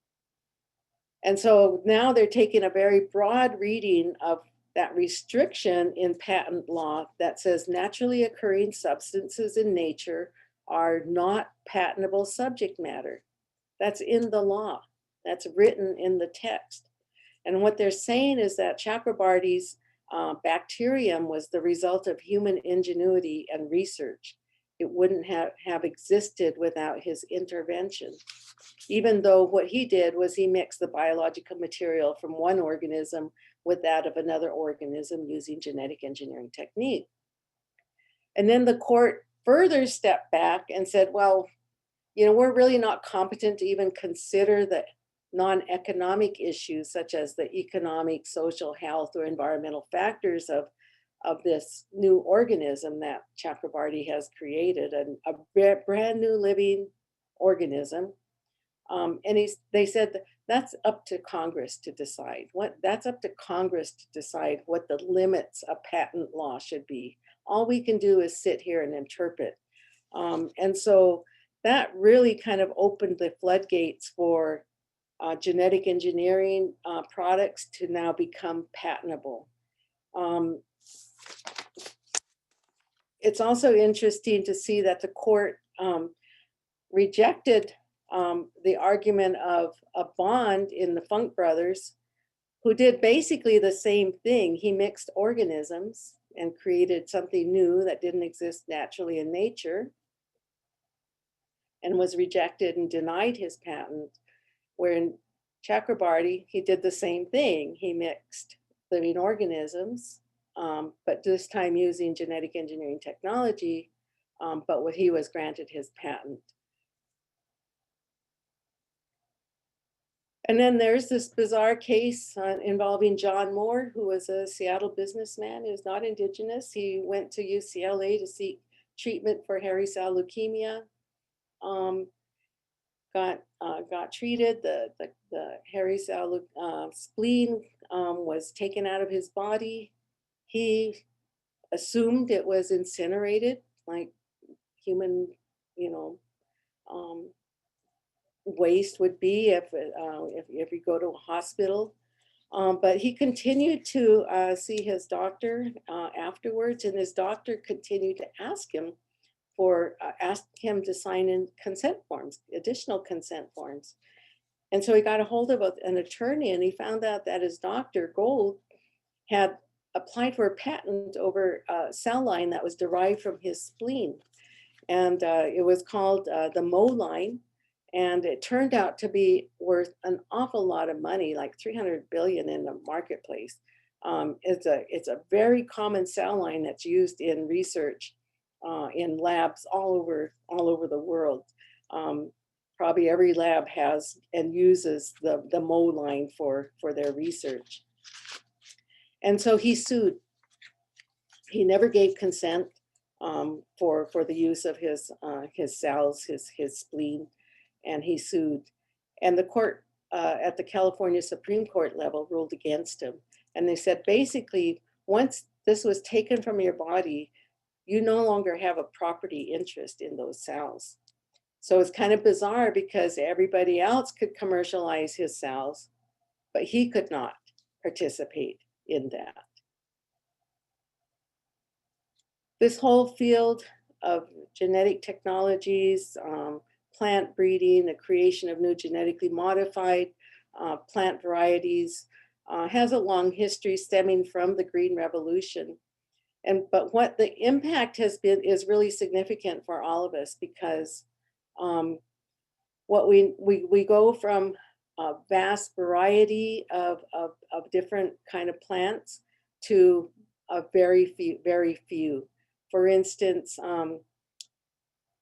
And so now they're taking a very broad reading of that restriction in patent law that says naturally occurring substances in nature are not patentable subject matter. That's in the law. That's written in the text. And what they're saying is that Chakrabarty's bacterium was the result of human ingenuity and research. It wouldn't have existed without his intervention. Even though what he did was he mixed the biological material from one organism with that of another organism using genetic engineering technique. And then the court further stepped back and said, well, you know, we're really not competent to even consider the non-economic issues such as the economic, social, health, or environmental factors of this new organism that Chakrabarty has created, a brand new living organism. And they said that's up to Congress to decide. That's up to Congress to decide what the limits of patent law should be. All we can do is sit here and interpret. And so that really kind of opened the floodgates for genetic engineering products to now become patentable. It's also interesting to see that the court rejected the argument of a Bond in the Funk Brothers, who did basically the same thing. He mixed organisms and created something new that didn't exist naturally in nature and was rejected and denied his patent. Where in Chakrabarty, he did the same thing. He mixed living organisms, but this time using genetic engineering technology, but what he was granted his patent. And then there's this bizarre case involving John Moore, who was a Seattle businessman who's not Indigenous. He went to UCLA to seek treatment for hairy cell leukemia. Got treated. The hairy cell spleen was taken out of his body. He assumed it was incinerated, like human, waste would be if you go to a hospital. But he continued to see his doctor afterwards, and his doctor continued to ask him to sign in consent forms, additional consent forms. And so he got a hold of an attorney, and he found out that his doctor, Gold, had applied for a patent over a cell line that was derived from his spleen. And it was called the Mo line. And it turned out to be worth an awful lot of money, like 300 billion in the marketplace. It's a very common cell line that's used in research in labs all over the world. Probably every lab has and uses the Mo line for their research. And so he sued. He never gave consent for the use of his cells, his spleen, and he sued. And the court at the California Supreme Court level ruled against him. And they said, basically, once this was taken from your body, you no longer have a property interest in those cells. So it's kind of bizarre because everybody else could commercialize his cells, but he could not participate in that. This whole field of genetic technologies, plant breeding, the creation of new genetically modified plant varieties has a long history stemming from the Green Revolution. But what the impact has been is really significant for all of us, because what we go from a vast variety of different kind of plants to a very few. For instance,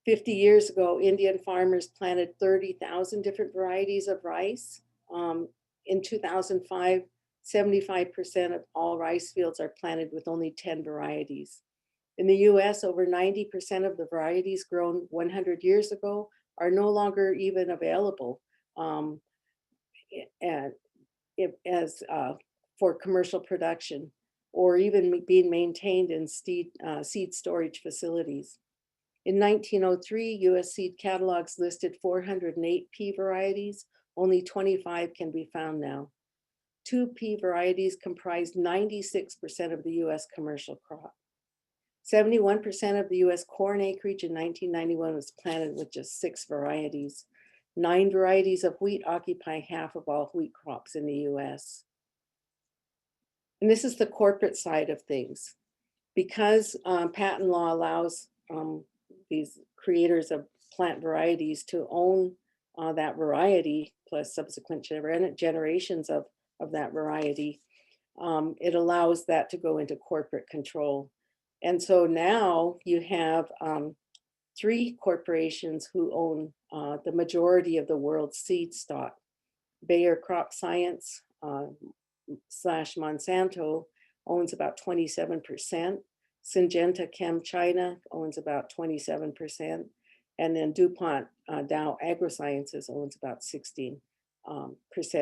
50 years ago, Indian farmers planted 30,000 different varieties of rice. In 2005, 75% of all rice fields are planted with only 10 varieties. In the US, over 90% of the varieties grown 100 years ago are no longer even available and for commercial production, or even being maintained in seed storage facilities. In 1903, US seed catalogs listed 408 pea varieties. Only 25 can be found now. 2 pea varieties comprised 96% of the US commercial crop. 71% of the US corn acreage in 1991 was planted with just 6 varieties. 9 varieties of wheat occupy half of all wheat crops in the US. And this is the corporate side of things. Because patent law allows these creators of plant varieties to own that variety plus subsequent generations of that variety, it allows that to go into corporate control. And so now you have 3 corporations who own the majority of the world's seed stock. Bayer Crop Science / Monsanto owns about 27%. Syngenta Chem China owns about 27%. And then DuPont Dow AgroSciences owns about 16%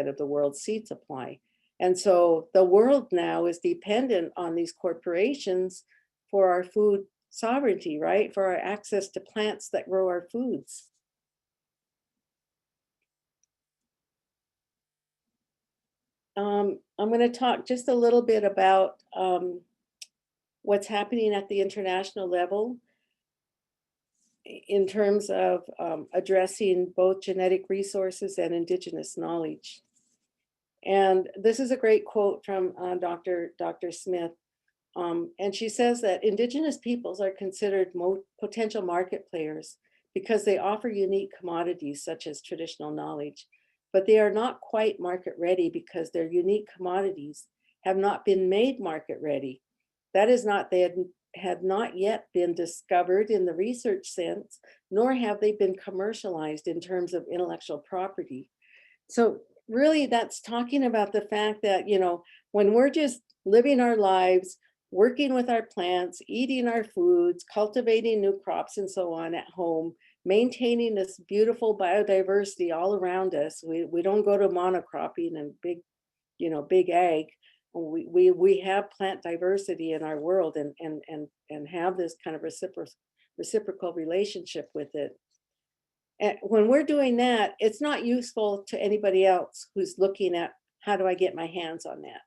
of the world's seed supply. And so the world now is dependent on these corporations for our food sovereignty, right? For our access to plants that grow our foods. I'm going to talk just a little bit about what's happening at the international level in terms of addressing both genetic resources and indigenous knowledge. And this is a great quote from Dr. Smith. And she says that indigenous peoples are considered potential market players because they offer unique commodities such as traditional knowledge, but they are not quite market ready because their unique commodities have not been made market ready. That is not, they had not yet been discovered in the research sense, nor have they been commercialized in terms of intellectual property. So really that's talking about the fact that, you know, when we're just living our lives, working with our plants, eating our foods, cultivating new crops and so on at home, maintaining this beautiful biodiversity all around us. We don't go to monocropping and big ag. We have plant diversity in our world and have this kind of reciprocal relationship with it. And when we're doing that, it's not useful to anybody else who's looking at how do I get my hands on that.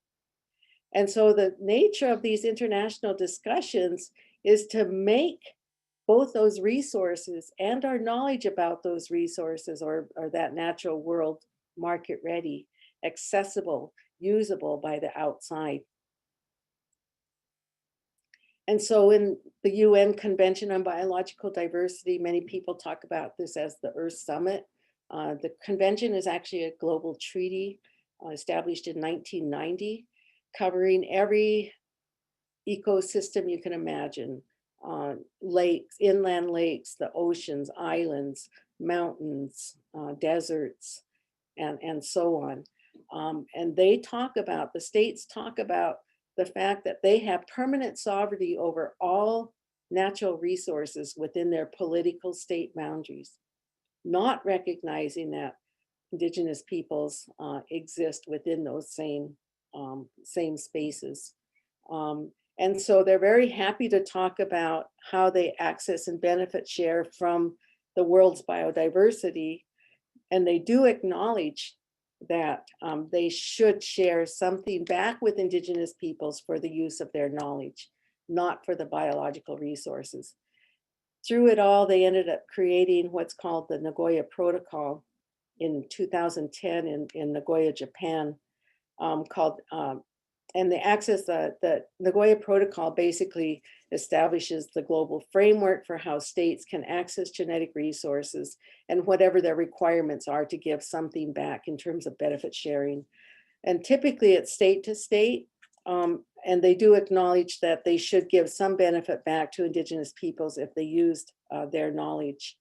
And so the nature of these international discussions is to make both those resources and our knowledge about those resources or that natural world market ready, accessible, usable by the outside. And so in the UN Convention on Biological Diversity, many people talk about this as the Earth Summit. The convention is actually a global treaty established in 1990, covering every ecosystem you can imagine. Lakes, inland lakes, the oceans, islands, mountains, deserts, and so on. And they talk about, the states talk about the fact that they have permanent sovereignty over all natural resources within their political state boundaries, not recognizing that indigenous peoples exist within those same spaces. And so they're very happy to talk about how they access and benefit share from the world's biodiversity. And they do acknowledge that they should share something back with indigenous peoples for the use of their knowledge, not for the biological resources. Through it all, they ended up creating what's called the Nagoya Protocol in 2010 in Nagoya, Japan, and the Nagoya Protocol basically establishes the global framework for how states can access genetic resources and whatever their requirements are to give something back in terms of benefit sharing. And typically it's state to state, and they do acknowledge that they should give some benefit back to indigenous peoples if they used their knowledge.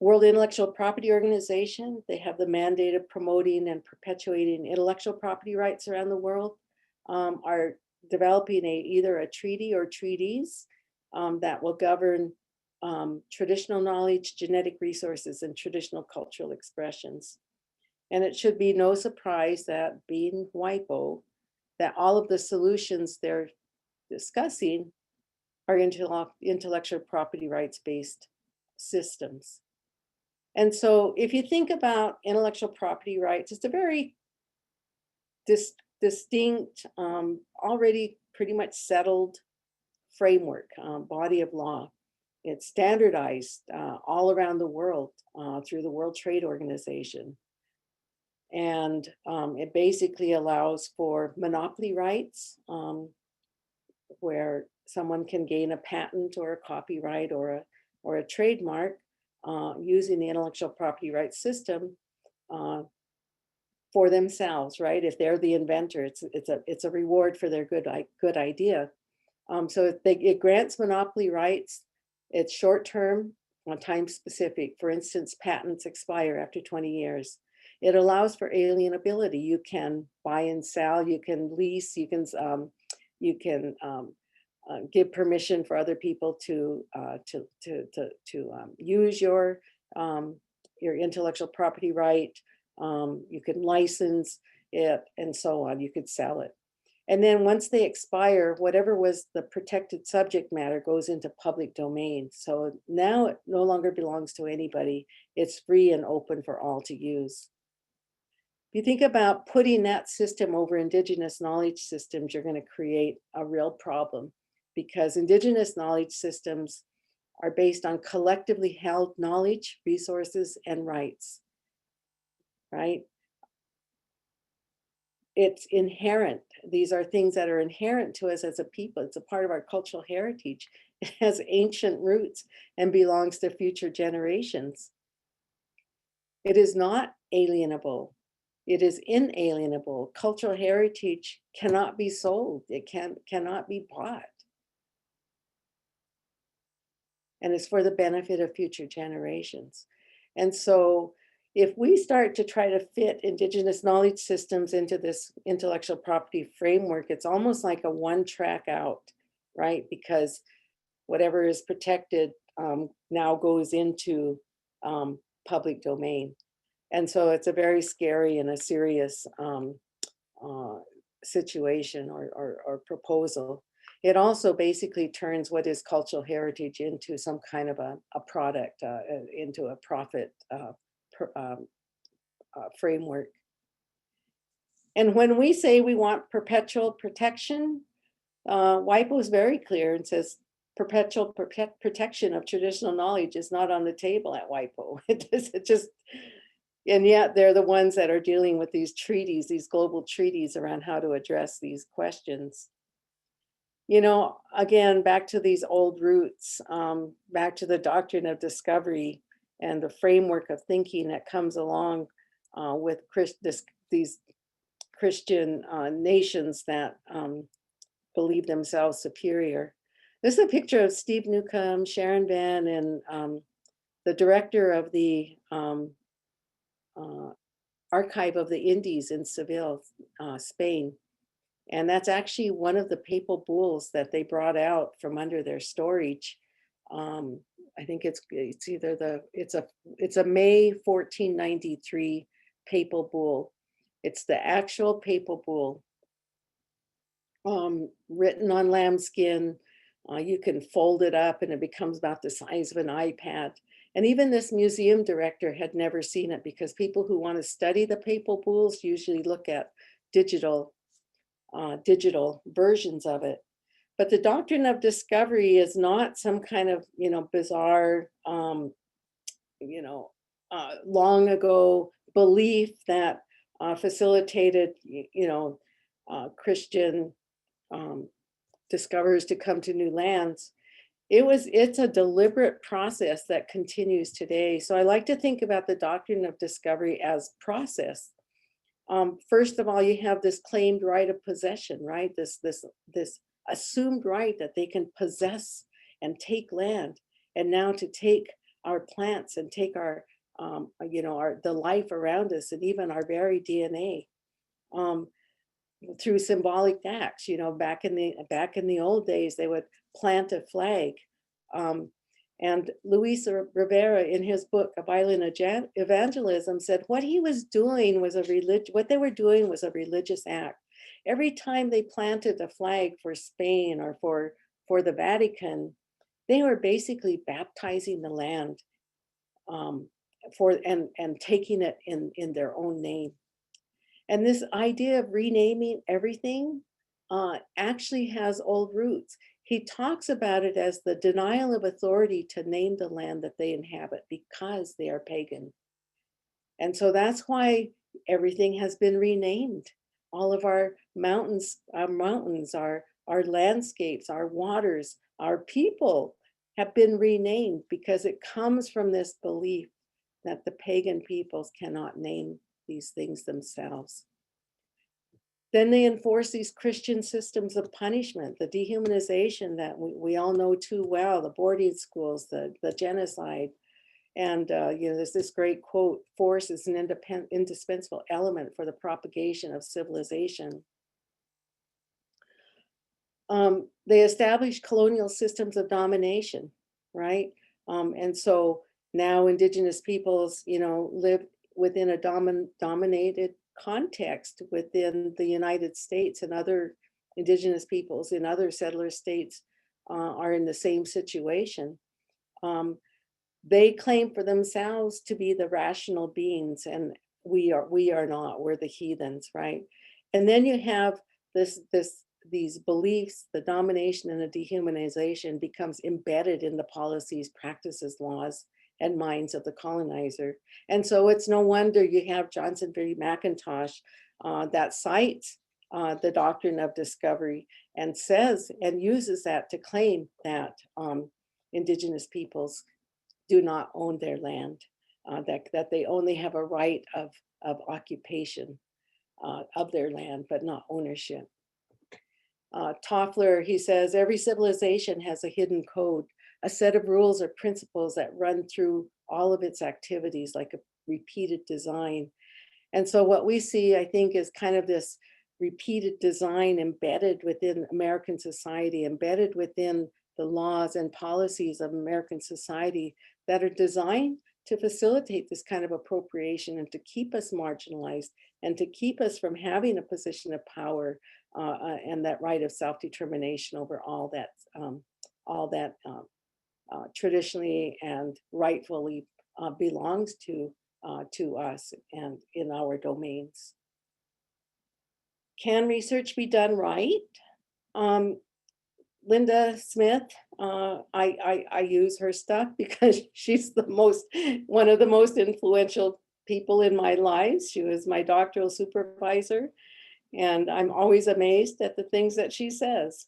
World Intellectual Property Organization, they have the mandate of promoting and perpetuating intellectual property rights around the world. Our developing either a treaty or treaties that will govern traditional knowledge, genetic resources, and traditional cultural expressions. And it should be no surprise that being WIPO, that all of the solutions they're discussing are intellectual property rights-based systems. And so if you think about intellectual property rights, it's a very distinct, already pretty much settled framework, body of law. It's standardized all around the world through the World Trade Organization. And it basically allows for monopoly rights, where someone can gain a patent or a copyright or a trademark using the intellectual property rights system for themselves, right? If they're the inventor, it's a reward for their good idea. So it grants monopoly rights. It's short-term, time specific. For instance, patents expire after 20 years. It allows for alienability. You can buy and sell, you can lease, you can give permission for other people to use your intellectual property right. You can license it and so on. You could sell it. And then once they expire, whatever was the protected subject matter goes into public domain. So now it no longer belongs to anybody. It's free and open for all to use. If you think about putting that system over Indigenous knowledge systems, you're going to create a real problem, because Indigenous knowledge systems are based on collectively held knowledge, resources, and rights, right? It's inherent. These are things that are inherent to us as a people. It's a part of our cultural heritage. It has ancient roots and belongs to future generations. It is not alienable. It is inalienable. Cultural heritage cannot be sold. It cannot be bought. And it's for the benefit of future generations. And so if we start to try to fit Indigenous knowledge systems into this intellectual property framework, it's almost like a one track out, right? Because whatever is protected now goes into public domain. And so it's a very scary and a serious situation or proposal. It also basically turns what is cultural heritage into some kind of a product, into a profit framework. And when we say we want perpetual protection, WIPO is very clear and says perpetual protection of traditional knowledge is not on the table at WIPO. It just, and yet they're the ones that are dealing with these treaties, these global treaties around how to address these questions. You know, again, back to these old roots, back to the doctrine of discovery and the framework of thinking that comes along with these Christian nations that believe themselves superior. This is a picture of Steve Newcomb, Sharon Van, and the director of the Archive of the Indies in Seville, Spain. And that's actually one of the papal bulls that they brought out from under their storage. I think it's either it's a May 1493 papal bull. It's the actual papal bull, written on lambskin. You can fold it up and it becomes about the size of an iPad. And even this museum director had never seen it, because people who want to study the papal bulls usually look at digital versions of it. But the doctrine of discovery is not some kind of, bizarre, long ago belief that facilitated, Christian discoverers to come to new lands. It's a deliberate process that continues today. So I like to think about the doctrine of discovery as process. First of all, you have this claimed right of possession, right? This assumed right that they can possess and take land, and now to take our plants and take our, the life around us, and even our very DNA. through symbolic acts. Back in the old days, they would plant a flag. And Luis Rivera, in his book, A Violent Evangelism, said what they were doing was a religious act. Every time they planted a flag for Spain or for the Vatican, they were basically baptizing the land and taking it in their own name. And this idea of renaming everything actually has old roots. He talks about it as the denial of authority to name the land that they inhabit because they are pagan. And so that's why everything has been renamed. All of our mountains, our landscapes, our waters, our people have been renamed because it comes from this belief that the pagan peoples cannot name these things themselves. Then they enforce these Christian systems of punishment, the dehumanization that we all know too well, the boarding schools, the genocide. And there's this great quote, force is an indispensable element for the propagation of civilization. They established colonial systems of domination, right? And so now Indigenous peoples, live within a dominated context within the United States, and other Indigenous peoples in other settler states are in the same situation. They claim for themselves to be the rational beings, and we are not. We're the heathens, right? And then you have these beliefs, the domination and the dehumanization becomes embedded in the policies, practices, laws, and minds of the colonizer. And so it's no wonder you have Johnson v. McIntosh that cites the doctrine of discovery and says and uses that to claim that Indigenous peoples do not own their land, that they only have a right of occupation of their land, but not ownership. Toffler, he says, every civilization has a hidden code, a set of rules or principles that run through all of its activities like a repeated design. And so what we see, I think, is kind of this repeated design embedded within American society, embedded within the laws and policies of American society that are designed to facilitate this kind of appropriation and to keep us marginalized and to keep us from having a position of power and that right of self-determination over all that traditionally and rightfully belongs to us and in our domains. Can research be done right? Linda Smith, I use her stuff because she's one of the most influential people in my life. She was my doctoral supervisor, and I'm always amazed at the things that she says.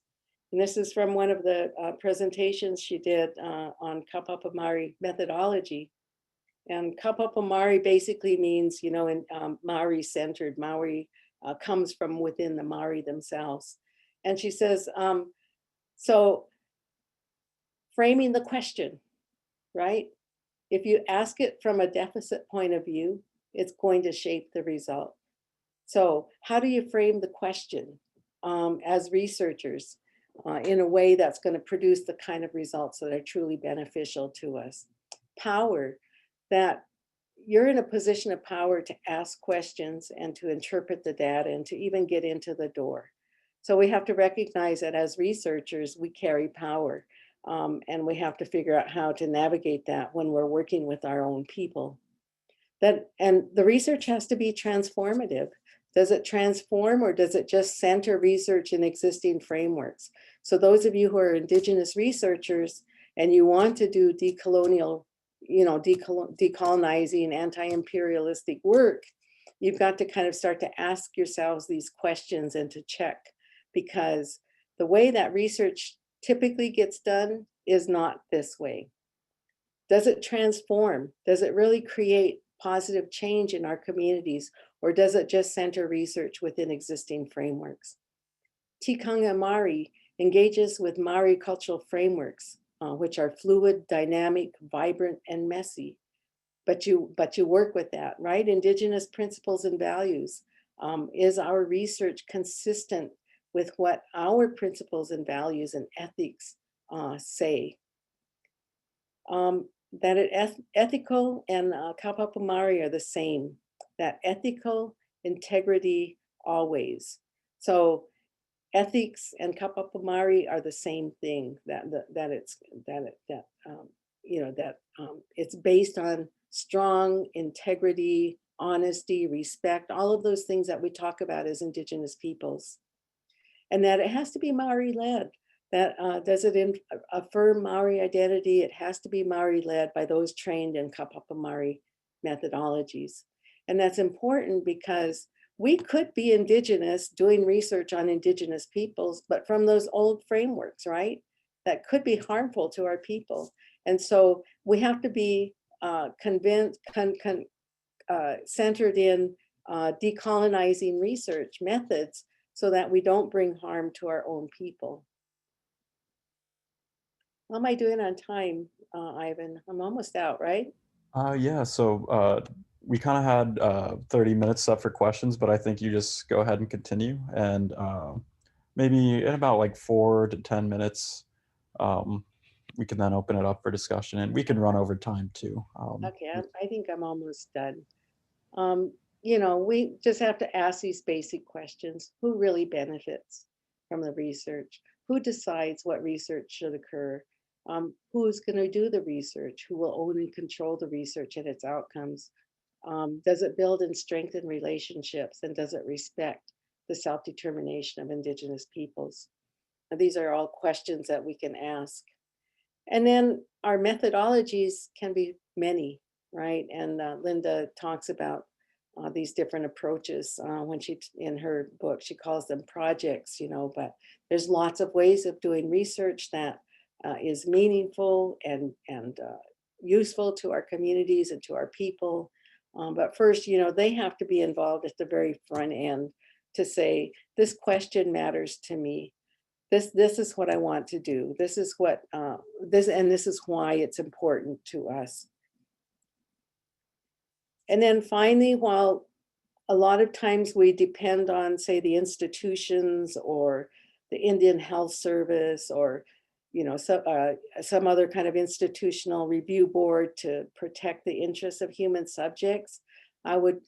And this is from one of the presentations she did on Kapapamari methodology. And Kapapamari basically means, in Maori-centered. Maori comes from within the Maori themselves. And she says, so framing the question, right? If you ask it from a deficit point of view, it's going to shape the result. So how do you frame the question as researchers in a way that's going to produce the kind of results that are truly beneficial to us? Power, that you're in a position of power to ask questions and to interpret the data and to even get into the door. So we have to recognize that as researchers, we carry power, and we have to figure out how to navigate that when we're working with our own people. And the research has to be transformative. Does it transform, or does it just center research in existing frameworks? So those of you who are Indigenous researchers and you want to do decolonial, decolonizing, anti-imperialistic work, you've got to kind of start to ask yourselves these questions and to check, because the way that research typically gets done is not this way. Does it transform? Does it really create positive change in our communities, or does it just center research within existing frameworks? Tikanga Māori engages with Maori cultural frameworks, which are fluid, dynamic, vibrant, and messy. But you work with that, right? Indigenous principles and values. Is our research consistent with what our principles and values and ethics say? That ethical and kapapamari are the same, that ethical integrity always. So ethics and kapapamari are the same thing, it's based on strong integrity, honesty, respect, all of those things that we talk about as Indigenous peoples. And that it has to be Maori led. That does it affirm Maori identity? It has to be Maori led by those trained in kapapamari methodologies. And that's important because we could be Indigenous doing research on Indigenous peoples, but from those old frameworks, right? That could be harmful to our people. And so we have to be centered in decolonizing research methods so that we don't bring harm to our own people. How am I doing on time, Ivan? I'm almost out, right? Yeah, so we kind of had 30 minutes up for questions, but I think you just go ahead and continue. And maybe in about like 4 to 10 minutes, we can then open it up for discussion, and we can run over time too. Okay, I think I'm almost done. We just have to ask these basic questions. Who really benefits from the research? Who decides what research should occur? Who's going to do the research? Who will own and control the research and its outcomes? Does it build and strengthen relationships? And does it respect the self-determination of Indigenous peoples? Now, these are all questions that we can ask. And then our methodologies can be many, right? And Linda talks about these different approaches when in her book, she calls them projects, but there's lots of ways of doing research that is meaningful and useful to our communities and to our people. But first, they have to be involved at the very front end to say, this question matters to me. This is what I want to do. This is what this is why it's important to us. And then finally, while a lot of times we depend on, say, the institutions or the Indian Health Service or some other kind of institutional review board to protect the interests of human subjects, I would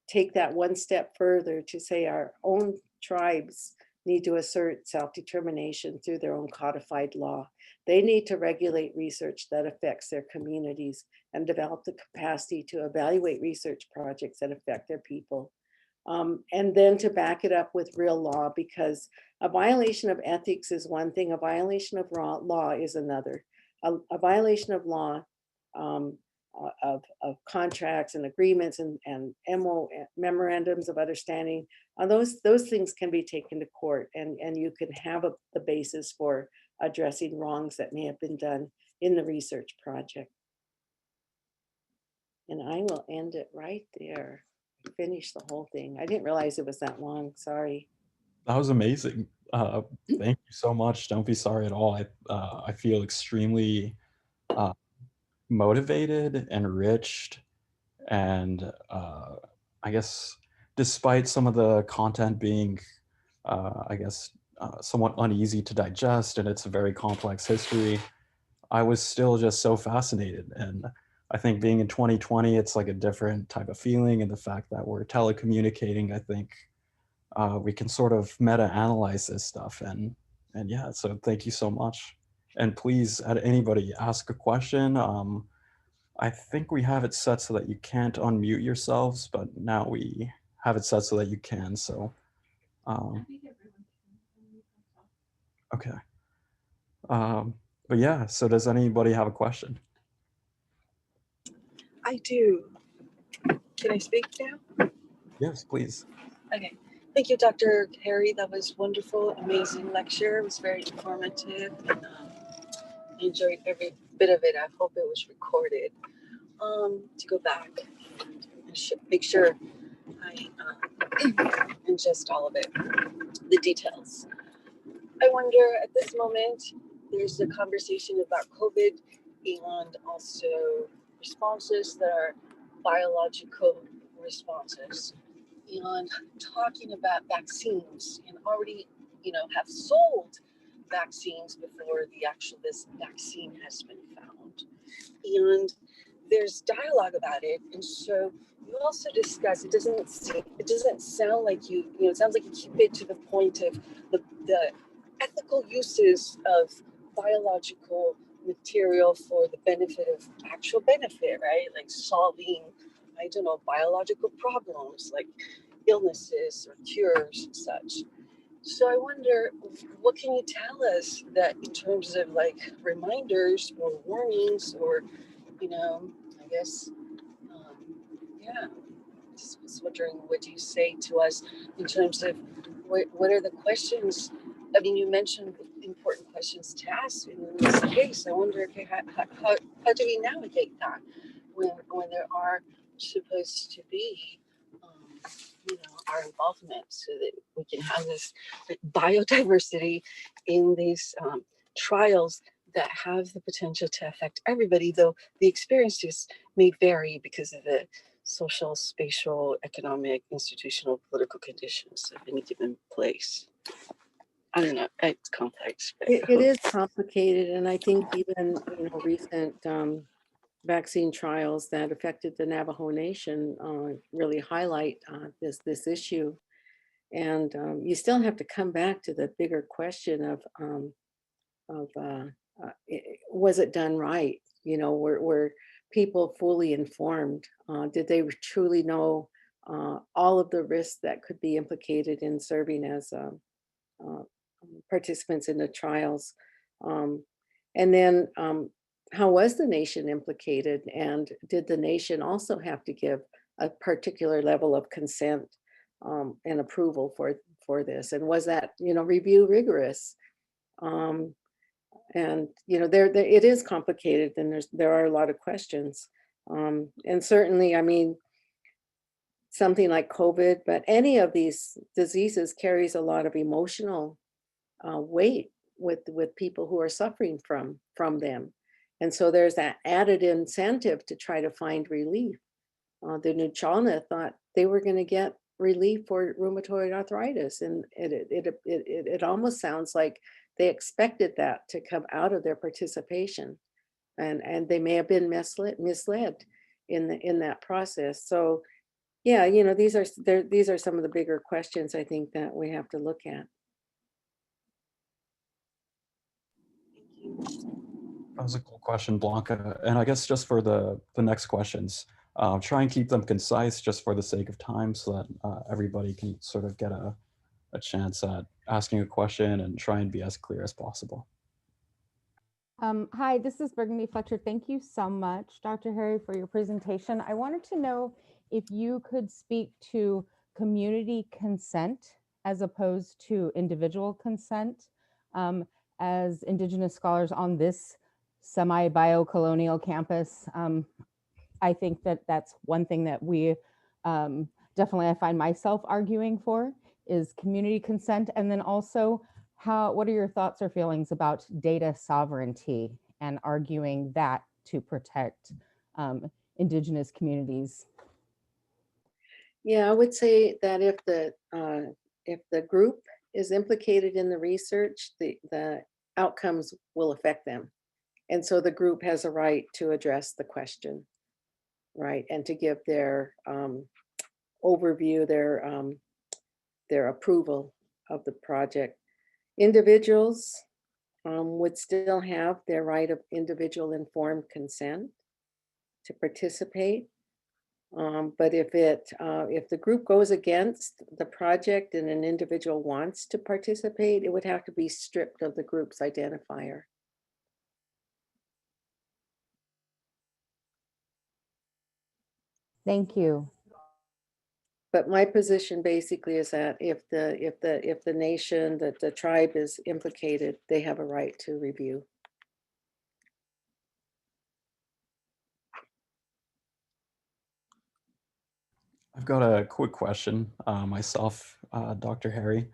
take that one step further to say our own tribes need to assert self-determination through their own codified law. They need to regulate research that affects their communities and develop the capacity to evaluate research projects that affect their people. And then to back it up with real law, because a violation of ethics is one thing, a violation of law is another. A violation of law, of contracts and agreements and memorandums of understanding, those things can be taken to court, and you can have the basis for addressing wrongs that may have been done in the research project. And I will end it right there. Finish the whole thing. I didn't realize it was that long. Sorry. That was amazing. Thank you so much. Don't be sorry at all. I feel extremely motivated, enriched, and I guess despite some of the content being, somewhat uneasy to digest, and it's a very complex history, I was still just so fascinated. And I think being in 2020, it's like a different type of feeling, and the fact that we're telecommunicating, I think we can sort of meta-analyze this stuff. And yeah, so thank you so much. And please, anybody ask a question. I think we have it set so that you can't unmute yourselves, but now we have it set so that you can. So, okay. But yeah, so does anybody have a question? I do. Can I speak now? Yes, please. Okay. Thank you, Dr. Harry. That was wonderful, amazing lecture. It was very informative, and I enjoyed every bit of it. I hope it was recorded. To go back and make sure I ingest all of it, the details. I wonder at this moment, there's a conversation about COVID and also responses that are biological responses. and talking about vaccines and already, have sold vaccines before this vaccine has been found. And there's dialogue about it. And so you also discuss, it doesn't sound like it sounds like you keep it to the point of the ethical uses of biological material for the benefit of actual benefit, right? Like solving, I don't know, biological problems like illnesses or cures and such. So I wonder, what can you tell us that in terms of like reminders or warnings or, I guess, yeah, just was wondering, what do you say to us in terms of what are the questions? I mean, you mentioned important questions to ask in this case. I wonder, okay, how do we navigate that when there are supposed to be, our involvement so that we can have this biodiversity in these trials that have the potential to affect everybody, though the experiences may vary because of the social, spatial, economic, institutional, political conditions of any given place. I don't know, it's complex. But It is complicated, and I think even recent vaccine trials that affected the Navajo Nation really highlight this issue. And you still have to come back to the bigger question of was it done right? Were people fully informed? Did they truly know all of the risks that could be implicated in serving as participants in the trials? And then how was the nation implicated? And did the nation also have to give a particular level of consent and approval for this? And was that review rigorous? And there it is complicated, and there are a lot of questions. And certainly, I mean, something like COVID, but any of these diseases carries a lot of emotional weight with people who are suffering from them. And so there's that added incentive to try to find relief. The Nuchalna thought they were going to get relief for rheumatoid arthritis, and it almost sounds like they expected that to come out of their participation, and they may have been misled in that process. So yeah, these are some of the bigger questions I think that we have to look at. That was a cool question, Blanca. And I guess just for the next questions, try and keep them concise just for the sake of time so that everybody can sort of get a chance at asking a question and try and be as clear as possible. Hi, this is Burgundy Fletcher. Thank you so much, Dr. Harry, for your presentation. I wanted to know if you could speak to community consent as opposed to individual consent. As Indigenous scholars on this semi-bio-colonial campus, I think that that's one thing that we definitely, I find myself arguing for, is community consent. And then also, what are your thoughts or feelings about data sovereignty and arguing that to protect Indigenous communities? Yeah, I would say that if the group is implicated in the research, the outcomes will affect them. And so the group has a right to address the question, right? And to give their overview, their approval of the project. Individuals would still have their right of individual informed consent to participate. But if the group goes against the project and an individual wants to participate, it would have to be stripped of the group's identifier. Thank you. But my position basically is that if the nation, that the tribe is implicated, they have a right to review. I've got a quick question myself, Dr. Harry.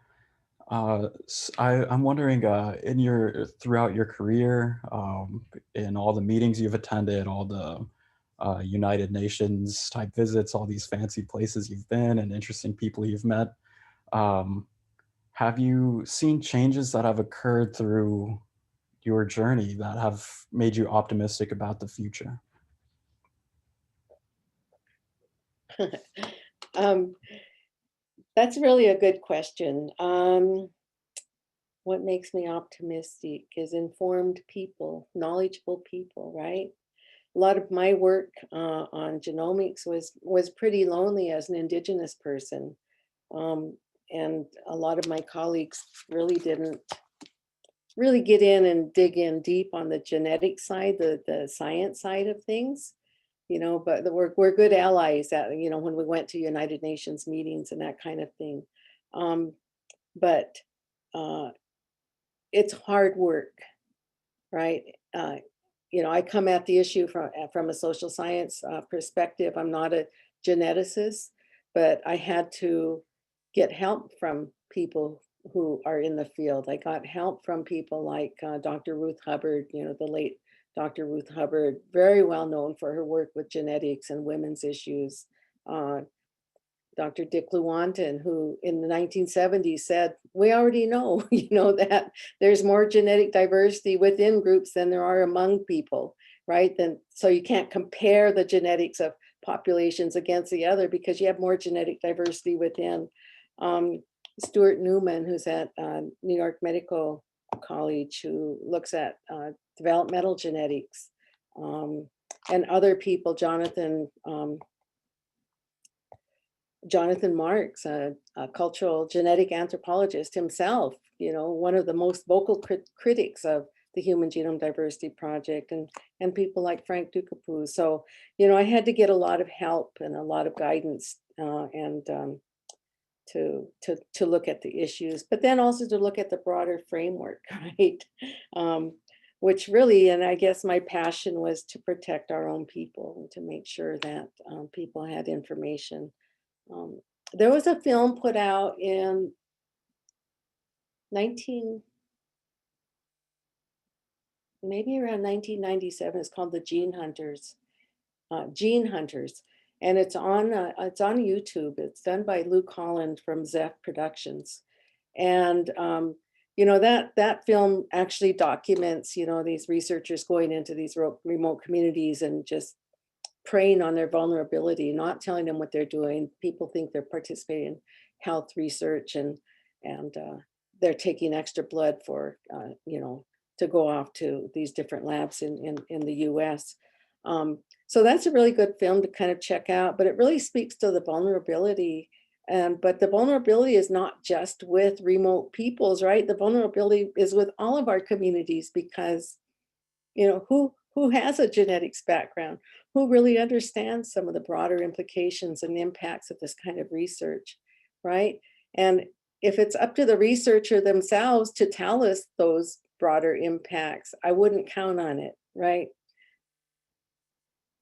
I'm wondering, throughout your career, in all the meetings you've attended, all the United Nations type visits, all these fancy places you've been and interesting people you've met. Have you seen changes that have occurred through your journey that have made you optimistic about the future? That's really a good question. What makes me optimistic is informed people, knowledgeable people, right? A lot of my work on genomics was pretty lonely as an Indigenous person. And a lot of my colleagues really didn't really get in and dig in deep on the genetic side, the science side of things, but we're good allies at, when we went to United Nations meetings and that kind of thing. But it's hard work, right? I come at the issue from a social science perspective. I'm not a geneticist, but I had to get help from people who are in the field. I got help from people like Dr. Ruth Hubbard, the late Dr. Ruth Hubbard, very well known for her work with genetics and women's issues. Dr. Dick Lewontin, who in the 1970s said, we already know, that there's more genetic diversity within groups than there are among people, right? So you can't compare the genetics of populations against the other because you have more genetic diversity within. Stuart Newman, who's at New York Medical College, who looks at developmental genetics, and other people, Jonathan Marks, a cultural genetic anthropologist himself, one of the most vocal critics of the Human Genome Diversity Project, and people like Frank Ducapuz. So, I had to get a lot of help and a lot of guidance and to look at the issues, but then also to look at the broader framework, right? Which really, and I guess my passion was to protect our own people and to make sure that people had information. There was a film put out in maybe around 1997. It's called The Gene Hunters, and it's on YouTube. It's done by Luke Holland from Zeph Productions, and that film actually documents these researchers going into these remote communities and just preying on their vulnerability, not telling them what they're doing. People think they're participating in health research and they're taking extra blood for, to go off to these different labs in the US. So that's a really good film to kind of check out, but it really speaks to the vulnerability. But the vulnerability is not just with remote peoples, right? The vulnerability is with all of our communities because, who has a genetics background? Who really understands some of the broader implications and impacts of this kind of research, right? And if it's up to the researcher themselves to tell us those broader impacts, I wouldn't count on it, right?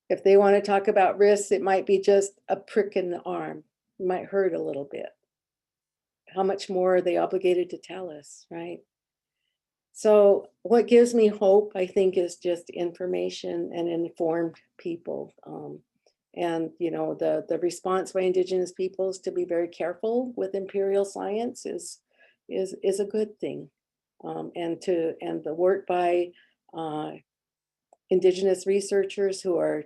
If they want to talk about risks, it might be just a prick in the arm. It might hurt a little bit. How much more are they obligated to tell us, right? So what gives me hope, I think, is just information and informed people. And the response by Indigenous peoples to be very careful with imperial science is a good thing. And the work by Indigenous researchers who are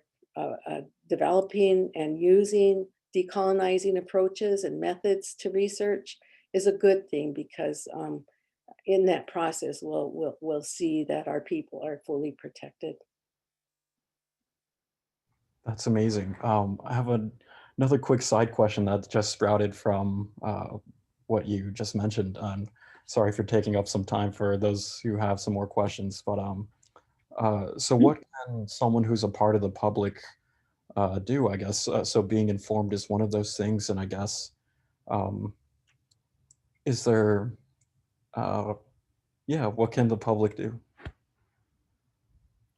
developing and using decolonizing approaches and methods to research is a good thing because in that process, we'll see that our people are fully protected. That's amazing. I have another quick side question that just sprouted from what you just mentioned. Sorry for taking up some time for those who have some more questions, but so what can someone who's a part of the public do, I guess? So being informed is one of those things, and I guess, is there, yeah, what can the public do?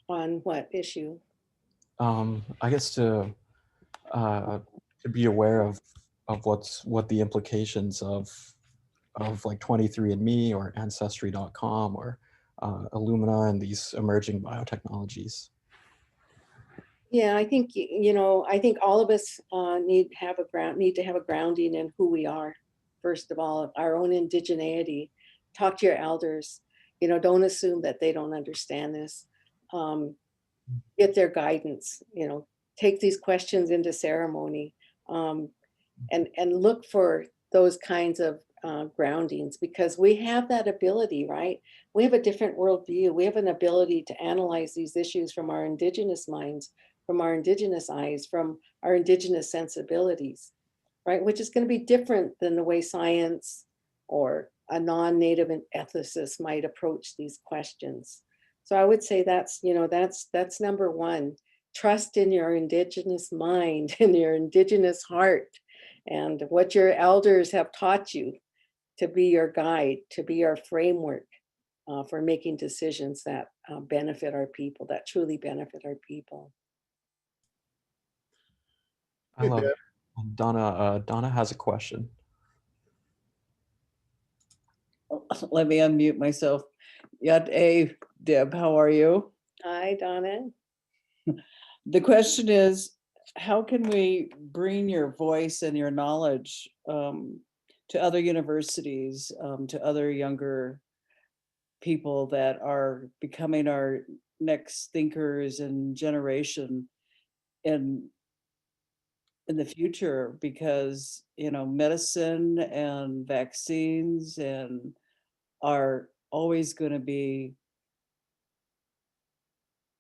On what issue? I guess to be aware of what the implications of like 23andMe or Ancestry.com or Illumina and these emerging biotechnologies. Yeah, I think, you know, I think all of us need to have a grounding in who we are. First of all, our own indigeneity. Talk to your elders. You know, don't assume that they don't understand this. Um, get their guidance. You know, take these questions into ceremony, um, and look for those kinds of groundings, because we have that ability, right? We have a different worldview. We have an ability to analyze these issues from our indigenous minds, from our indigenous eyes, from our indigenous sensibilities, right? Which is going to be different than the way science or a non-native ethicist might approach these questions. So I would say that's, you know, that's number one. Trust in your indigenous mind and your indigenous heart and what your elders have taught you to be your guide, to be your framework for making decisions that benefit our people, that truly benefit our people. I love it. Donna. Donna has a question. Let me unmute myself. Yat A, Deb, how are you? Hi, Donna. The question is, how can we bring your voice and your knowledge to other universities, to other younger people that are becoming our next thinkers and generation in the future? Because, you know, medicine and vaccines and are always going to be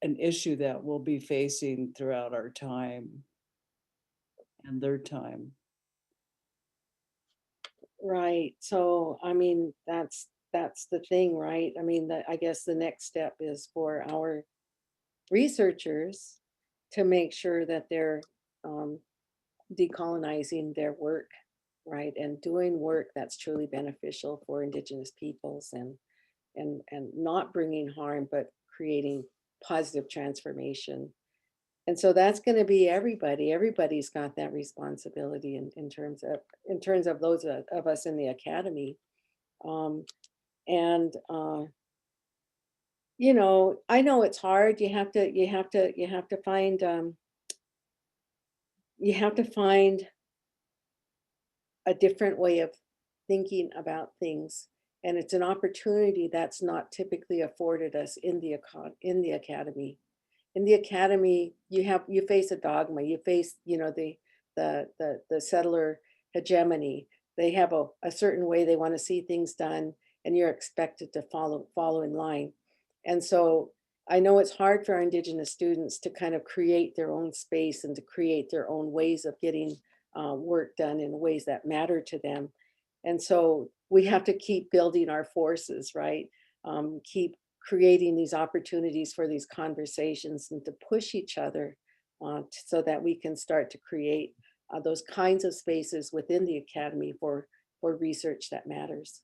an issue that we'll be facing throughout our time and their time. Right. So, I mean, that's the thing, right? I mean, I guess the next step is for our researchers to make sure that they're um, decolonizing their work, right, and doing work that's truly beneficial for Indigenous peoples, and not bringing harm, but creating positive transformation. And so that's going to be everybody. Everybody's got that responsibility in terms of those of us in the academy. Um, and you know, I know it's hard. You have to find you have to find a different way of thinking about things, and it's an opportunity that's not typically afforded us in the academy. In the academy, you face a dogma. You face, you know, the settler hegemony. They have a certain way they want to see things done, and you're expected to follow in line. And so I know it's hard for our Indigenous students to kind of create their own space and to create their own ways of getting work done in ways that matter to them. And so we have to keep building our forces, right? Keep creating these opportunities for these conversations and to push each other so that we can start to create those kinds of spaces within the academy for research that matters.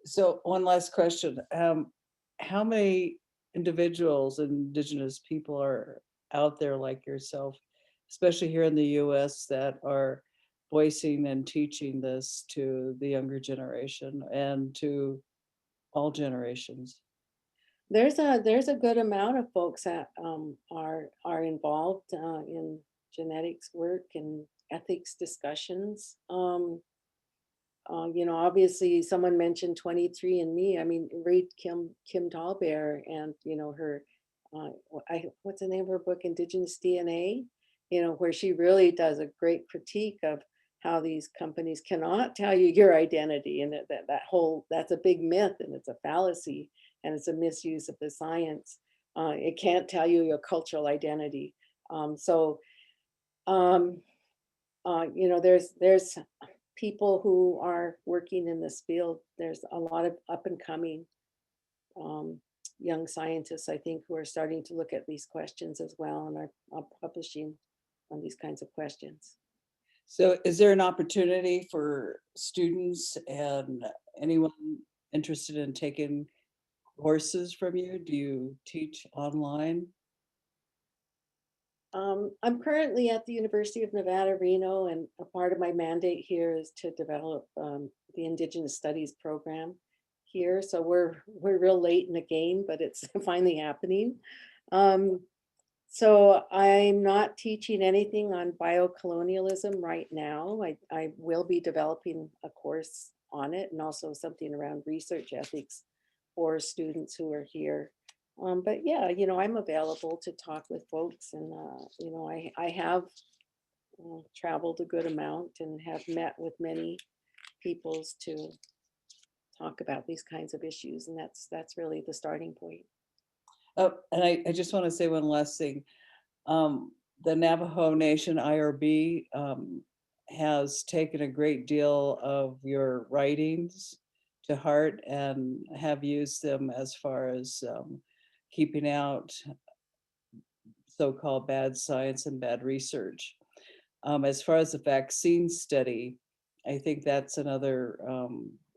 So one last question. How many individuals, Indigenous people are out there like yourself, especially here in the US, that are voicing and teaching this to the younger generation and to all generations? There's a good amount of folks that are involved in genetics work and ethics discussions. You know, obviously someone mentioned 23andMe. I mean, read Kim Tallbear and, you know, her, what's the name of her book, Indigenous DNA, you know, where she really does a great critique of how these companies cannot tell you your identity, and that's a big myth, and it's a fallacy, and it's a misuse of the science. It can't tell you your cultural identity. So, you know, there's people who are working in this field. There's a lot of up and coming young scientists, I think, who are starting to look at these questions as well and are publishing on these kinds of questions. So is there an opportunity for students and anyone interested in taking courses from you? Do you teach online? I'm currently at the University of Nevada, Reno, and a part of my mandate here is to develop the Indigenous Studies program here. So we're real late in the game, but it's finally happening. So I'm not teaching anything on biocolonialism right now. I will be developing a course on it and also something around research ethics for students who are here. But yeah, I'm available to talk with folks, and I have traveled a good amount and have met with many peoples to talk about these kinds of issues, and that's really the starting point. Oh, and I just want to say one last thing. The Navajo Nation IRB has taken a great deal of your writings to heart and have used them as far as keeping out so-called bad science and bad research. As far as the vaccine study, I think that's another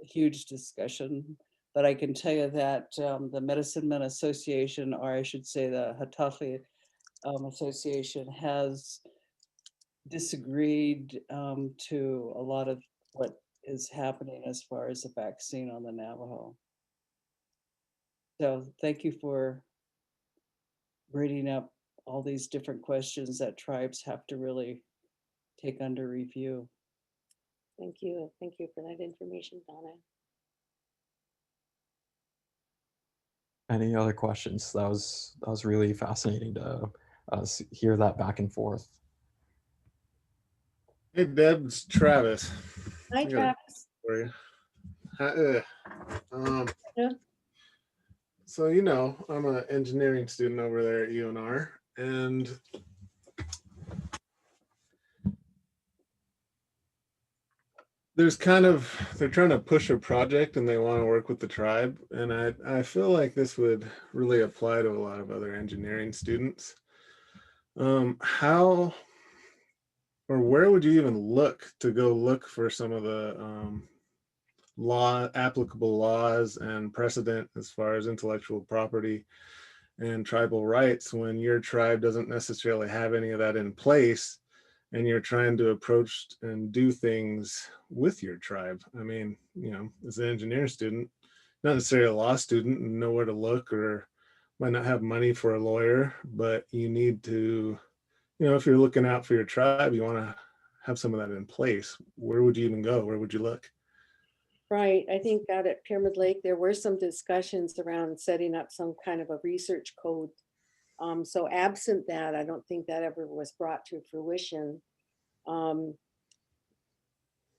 huge discussion. But I can tell you that the Medicine Men Association, or I should say the Hatafi Association, has disagreed to a lot of what is happening as far as the vaccine on the Navajo. So thank you for bringing up all these different questions that tribes have to really take under review. Thank you. Thank you for that information, Donna. Any other questions? That was really fascinating to hear that back and forth. Hey, Deb, it's Travis. Hi, I got a Travis. for you. Yeah. So, I'm an engineering student over there at UNR, and they're trying to push a project and they want to work with the tribe. And I feel like this would really apply to a lot of other engineering students. How or where would you even look to go look for some of the applicable laws and precedent as far as intellectual property and tribal rights when your tribe doesn't necessarily have any of that in place and you're trying to approach and do things with your tribe? I mean, as an engineer student, not necessarily a law student, and know where to look, or might not have money for a lawyer, but you need to, if you're looking out for your tribe, you want to have some of that in place. Where would you even go? Where would you look? Right. I think out at Pyramid Lake, there were some discussions around setting up some kind of a research code. So absent that, I don't think that ever was brought to fruition.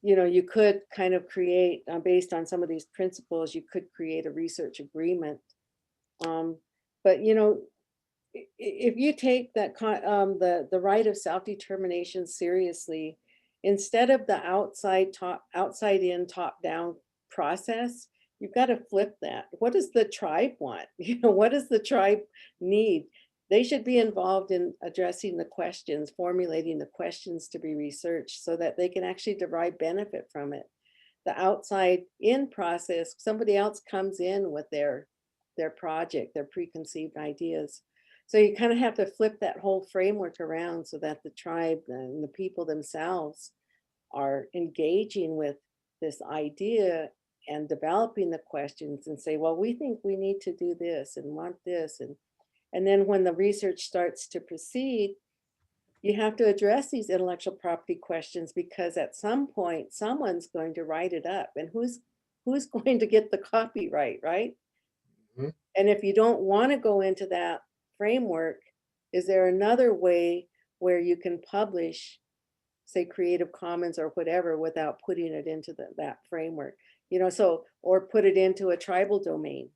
You could kind of create, based on some of these principles, you could create a research agreement. But if you take that the right of self-determination seriously, instead of the outside in, top down process, you've got to flip that. What does the tribe want? What does the tribe need? They should be involved in addressing the questions, formulating the questions to be researched so that they can actually derive benefit from it. The outside in process, somebody else comes in with their project, their preconceived ideas. So you kind of have to flip that whole framework around so that the tribe and the people themselves are engaging with this idea and developing the questions and say, well, we think we need to do this and want this. And then when the research starts to proceed, you have to address these intellectual property questions, because at some point, someone's going to write it up, and who's going to get the copyright, right? Mhm. And if you don't want to go into that framework, is there another way where you can publish, say, Creative Commons or whatever, without putting it into that framework? Or put it into a tribal domain,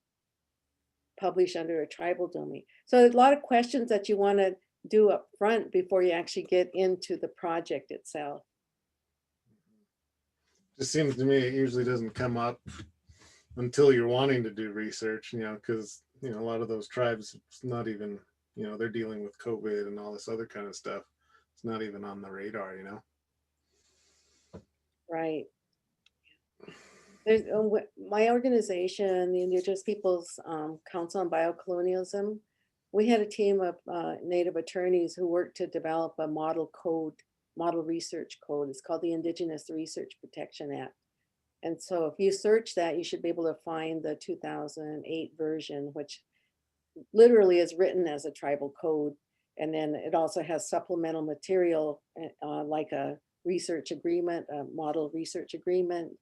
publish under a tribal domain. So there's a lot of questions that you want to do up front before you actually get into the project itself. Just seems to me it usually doesn't come up until you're wanting to do research, because a lot of those tribes, it's not even, they're dealing with COVID and all this other kind of stuff. It's not even on the radar. Right. There's my organization, the Indigenous Peoples Council on Biocolonialism. We had a team of Native attorneys who worked to develop a model research code. It's called the Indigenous Research Protection Act. And so if you search that, you should be able to find the 2008 version, which literally is written as a tribal code. And then it also has supplemental material like a research agreement, a model research agreement,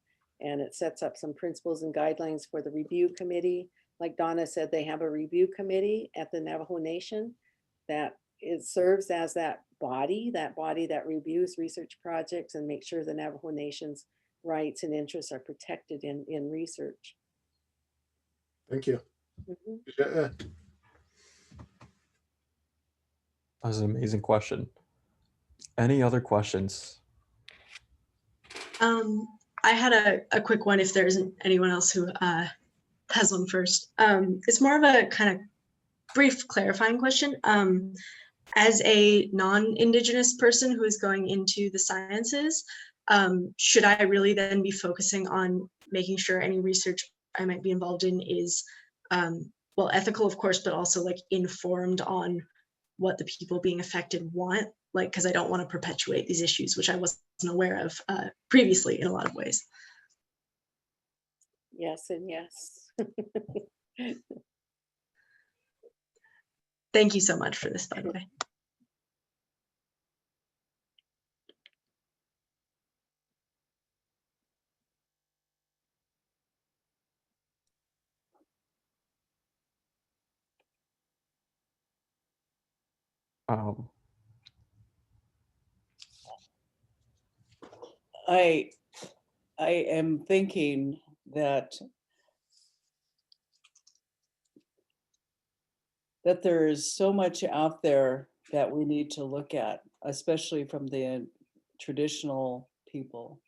and it sets up some principles and guidelines for the review committee. Like Donna said, they have a review committee at the Navajo Nation that it serves as that body that reviews research projects and makes sure the Navajo Nation's rights and interests are protected in research. Thank you. Mhm. Yeah. That was an amazing question. Any other questions? I had a quick one if there isn't anyone else who has one first. It's more of a kind of brief clarifying question. As a non-Indigenous person who is going into the sciences, should I really then be focusing on making sure any research I might be involved in is, well, ethical, of course, but also like informed on what the people being affected want? Like, because I don't want to perpetuate these issues, which I wasn't aware of previously in a lot of ways. Yes and yes. Thank you so much for this, by the way. Um, I am thinking that there is so much out there that we need to look at, especially from the traditional people.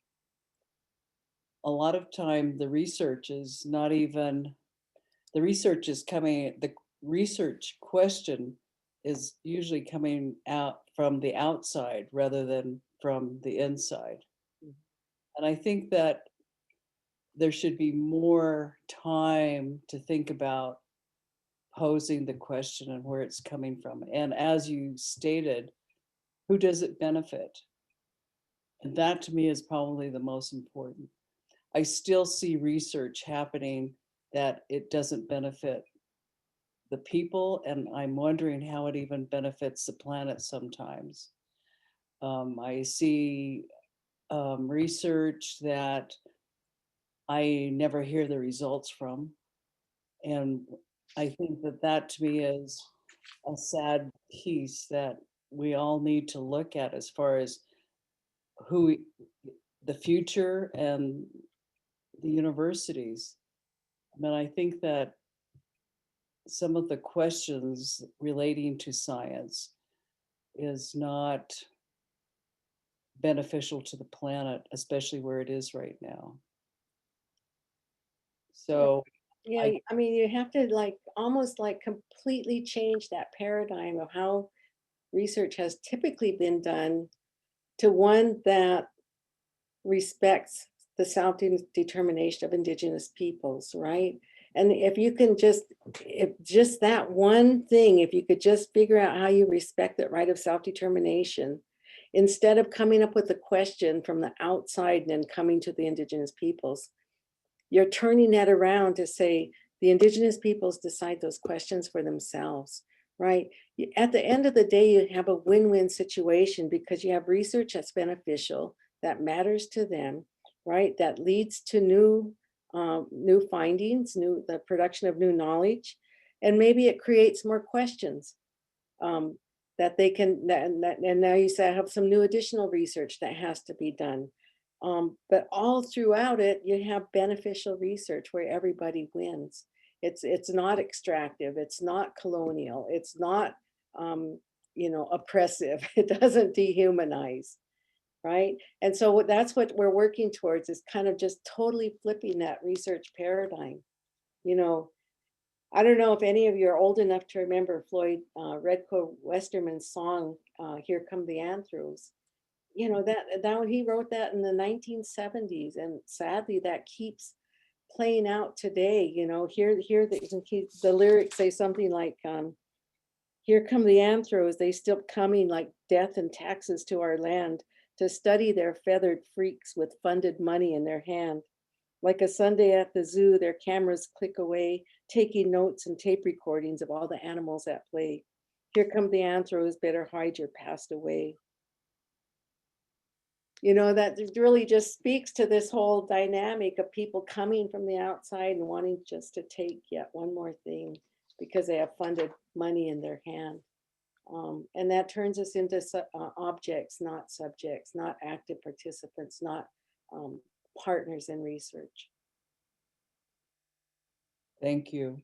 A lot of time the research is not even, the research is coming, the research question is usually coming out from the outside rather than from the inside. And I think that there should be more time to think about posing the question and where it's coming from. And as you stated, who does it benefit? And that to me is probably the most important. I still see research happening that it doesn't benefit the people, and I'm wondering how it even benefits the planet sometimes. I see research that I never hear the results from. And I think that that to me is a sad piece that we all need to look at as far as who the future and the universities. I mean, I think that some of the questions relating to science is not beneficial to the planet, especially where it is right now. So Yeah, I mean, you have to like almost like completely change that paradigm of how research has typically been done to one that respects the self-determination of Indigenous peoples, right? And if you can if just that one thing, if you could just figure out how you respect that right of self-determination, instead of coming up with a question from the outside and then coming to the Indigenous peoples, you're turning that around to say the Indigenous peoples decide those questions for themselves, right? At the end of the day, you have a win-win situation because you have research that's beneficial, that matters to them, right? That leads to new findings, the production of new knowledge, and maybe it creates more questions that they can, and now you say I have some new additional research that has to be done. But all throughout it, you have beneficial research where everybody wins. It's not extractive, it's not colonial, it's not oppressive, it doesn't dehumanize, right? And so that's what we're working towards, is kind of just totally flipping that research paradigm. I don't know if any of you are old enough to remember Floyd Redco Westerman's song, Here Come the Anthros. That he wrote that in the 1970s, and sadly that keeps playing out today. Here the lyrics say something like, here come the anthros, they still coming like death and taxes to our land, to study their feathered freaks with funded money in their hand. Like a Sunday at the zoo, their cameras click away, taking notes and tape recordings of all the animals at play. Here come the anthros, better hide your past away. You know, that really just speaks to this whole dynamic of people coming from the outside and wanting just to take yet one more thing because they have funded money in their hand. And that turns us into objects, not subjects, not active participants, not partners in research. Thank you.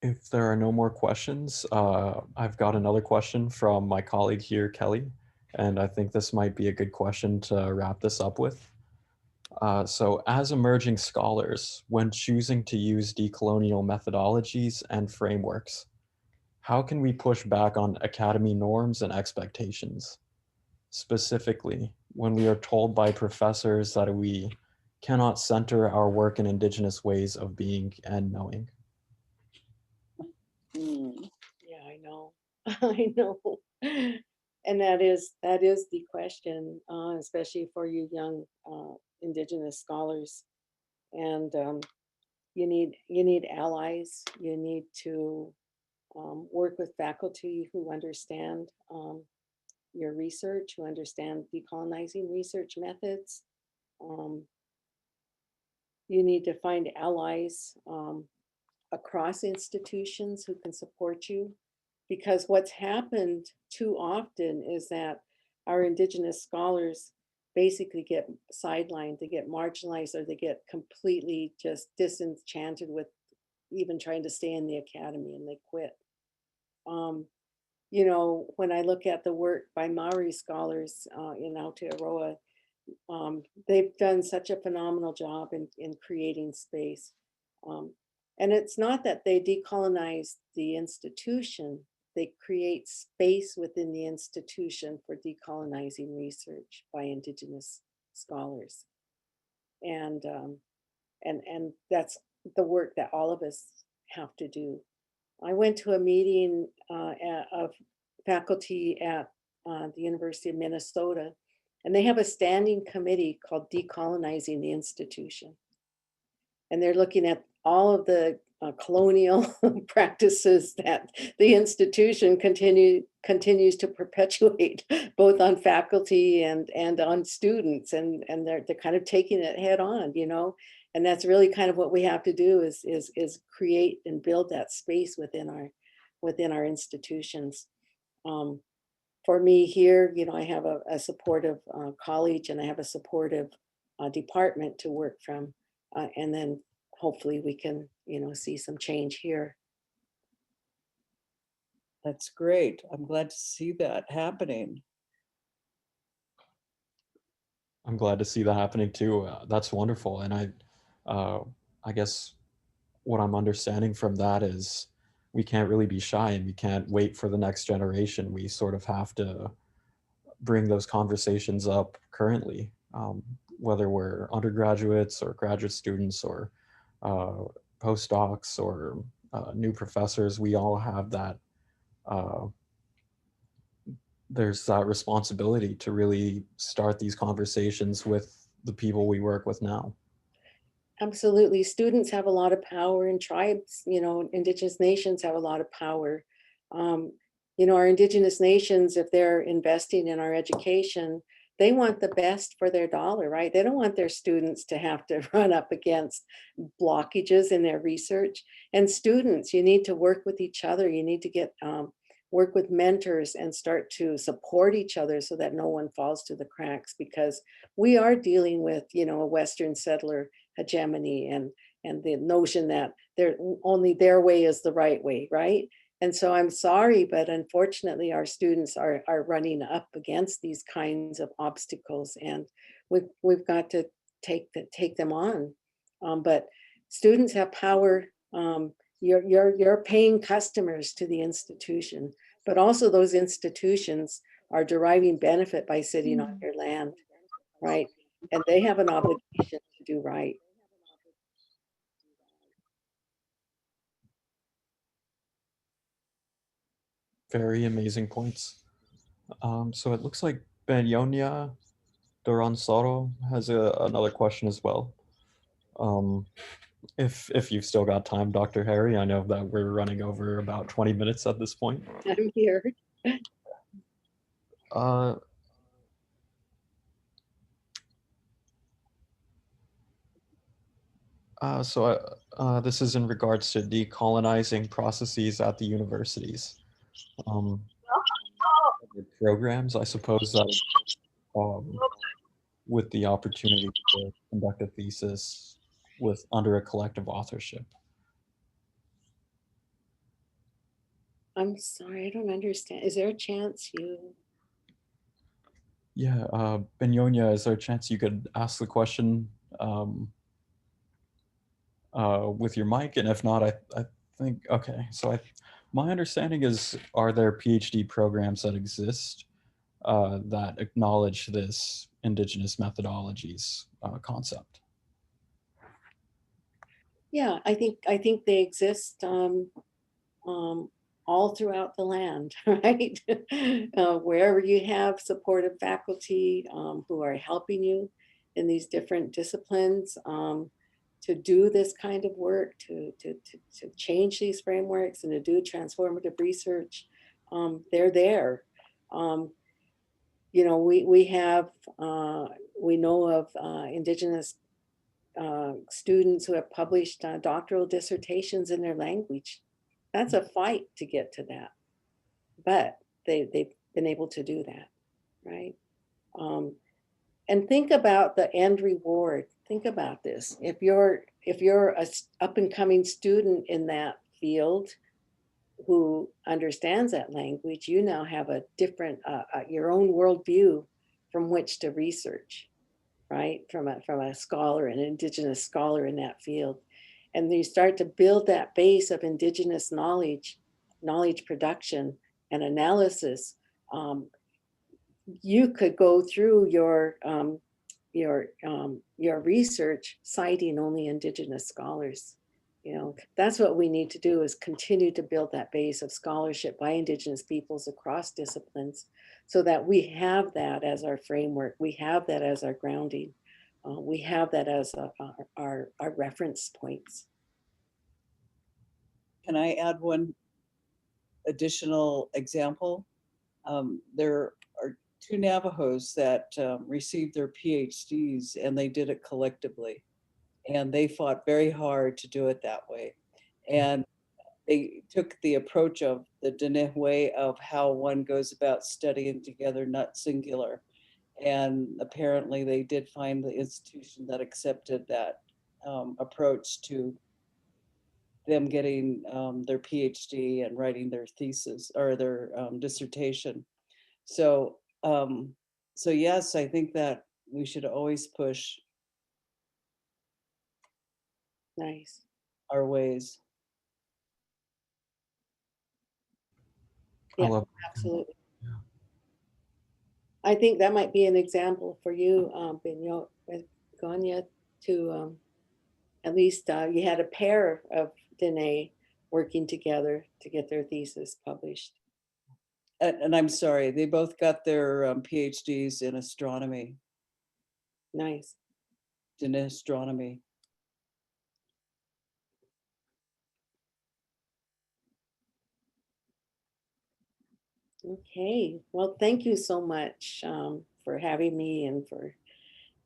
If there are no more questions, I've got another question from my colleague here, Kelly, and I think this might be a good question to wrap this up with. So as emerging scholars, when choosing to use decolonial methodologies and frameworks, how can we push back on academy norms and expectations? Specifically, when we are told by professors that we cannot center our work in Indigenous ways of being and knowing. Yeah, I know. I know. And that is the question, especially for you young Indigenous scholars. And you need allies. You need to work with faculty who understand your research, who understand decolonizing research methods. You need to find allies across institutions who can support you, because what's happened too often is that our Indigenous scholars basically get sidelined, they get marginalized, or they get completely just disenchanted with even trying to stay in the academy, and they quit. You know, when I look at the work by Maori scholars in Aotearoa, they've done such a phenomenal job in creating space. And it's not that they decolonize the institution, they create space within the institution for decolonizing research by Indigenous scholars. And that's the work that all of us have to do. I went to a meeting of faculty at the University of Minnesota, and they have a standing committee called Decolonizing the Institution. And they're looking at all of the colonial practices that the institution continues to perpetuate, both on faculty and on students, and they're kind of taking it head on, you know. And that's really kind of what we have to do is create and build that space within our institutions. For me here, you know, I have a supportive college, and I have a supportive department to work from, and then hopefully we can, you know, see some change here. That's great. I'm glad to see that happening. I'm glad to see that happening too. That's wonderful. And I guess what I'm understanding from that is we can't really be shy, and we can't wait for the next generation. We sort of have to bring those conversations up currently, whether we're undergraduates or graduate students or postdocs or new professors. We all have that, there's that responsibility to really start these conversations with the people we work with now. Absolutely. Students have a lot of power, and tribes, you know, Indigenous nations have a lot of power. You know, our Indigenous nations, if they're investing in our education, they want the best for their dollar, right? They don't want their students to have to run up against blockages in their research. And students, you need to work with each other. You need to get work with mentors and start to support each other so that no one falls through the cracks, because we are dealing with, you know, a Western settler hegemony and the notion that only their way is the right way, right? And so I'm sorry, but unfortunately our students are running up against these kinds of obstacles, and we've got to take them on. But students have power. You're paying customers to the institution, but also those institutions are deriving benefit by sitting on your land, right? And they have an obligation to do right. Very amazing points. So it looks like Benyonia Doransoro has another question as well. If you've still got time, Dr. Harry, I know that we're running over about 20 minutes at this point. I'm here. Uh, this is in regards to decolonizing processes at the universities. The programs, I suppose that with the opportunity to conduct a thesis under a collective authorship. I'm sorry, I don't understand. Is there a chance you? Yeah, Benyonia, is there a chance you could ask the question with your mic? And if not, I think, okay. So my understanding is, are there PhD programs that exist that acknowledge this indigenous methodologies concept? Yeah, I think they exist all throughout the land, right? Wherever you have supportive faculty who are helping you in these different disciplines to do this kind of work, to change these frameworks and to do transformative research, they're there. You know, we know of Indigenous students who have published doctoral dissertations in their language. That's a fight to get to that, but they've been able to do that, right? And think about the end reward. Think about this. If you're a up and coming student in that field who understands that language, you now have a different, your own worldview from which to research, right? From a scholar, an Indigenous scholar in that field. And you start to build that base of Indigenous knowledge production and analysis. You could go through your research citing only Indigenous scholars. You know, that's what we need to do, is continue to build that base of scholarship by Indigenous peoples across disciplines, so that we have that as our framework, we have that as our grounding, we have that as our reference points. Can I add one additional example? There are two Navajos that received their PhDs, and they did it collectively. And they fought very hard to do it that way. And they took the approach of the Dene way of how one goes about studying together, not singular. And apparently they did find the institution that accepted that approach to them getting their PhD and writing their thesis or their dissertation. So, so yes, I think that we should always push Nice. our ways. I Yeah, love absolutely. Yeah. I think that might be an example for you, Begonia, to at least you had a pair of Dene working together to get their thesis published. And I'm sorry, they both got their PhDs in astronomy, Nice. in astronomy. Okay, well, thank you so much for having me and for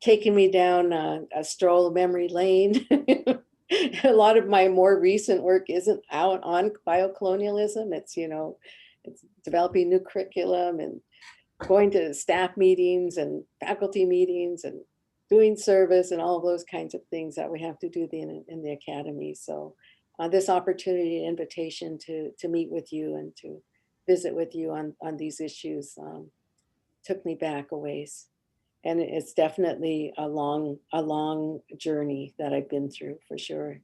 taking me down a stroll of memory lane. A lot of my more recent work isn't out on biocolonialism. It's, you know, it's developing new curriculum and going to staff meetings and faculty meetings and doing service and all of those kinds of things that we have to do in the academy. So this opportunity and invitation to meet with you and to visit with you on these issues took me back a ways. And it's definitely a long journey that I've been through, for sure.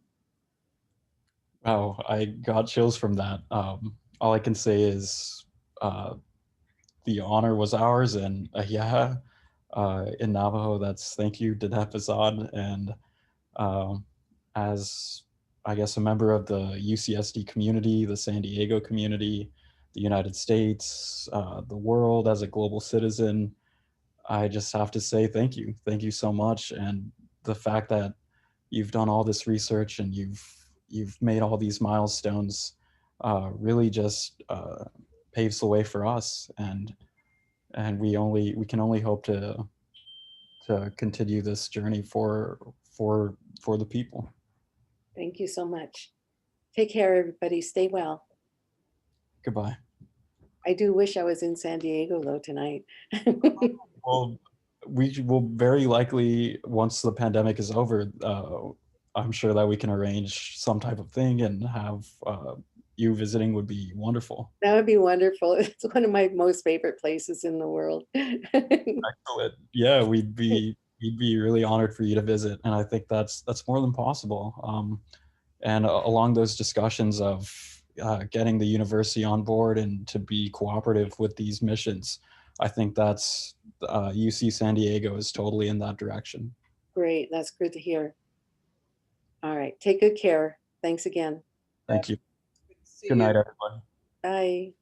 Wow, I got chills from that. All I can say is the honor was ours, and in Navajo, that's thank you, Dedepazad. And as I guess a member of the UCSD community, the San Diego community, the United States, the world, as a global citizen, I just have to say thank you. Thank you so much. And the fact that you've done all this research and you've made all these milestones, really just paves the way for us, and we can only hope to continue this journey for the people. Thank you so much. Take care, everybody. Stay well. Goodbye. I do wish I was in San Diego though tonight. Well, we will very likely, once the pandemic is over, I'm sure that we can arrange some type of thing and have you visiting would be wonderful. That would be wonderful. It's one of my most favorite places in the world. Excellent. Yeah, we'd be really honored for you to visit, and I think that's more than possible. And along those discussions of getting the university on board and to be cooperative with these missions, I think that's UC San Diego is totally in that direction. Great, that's good to hear. All right, take good care. Thanks again. Thank you. See Good you. night, everybody. Bye.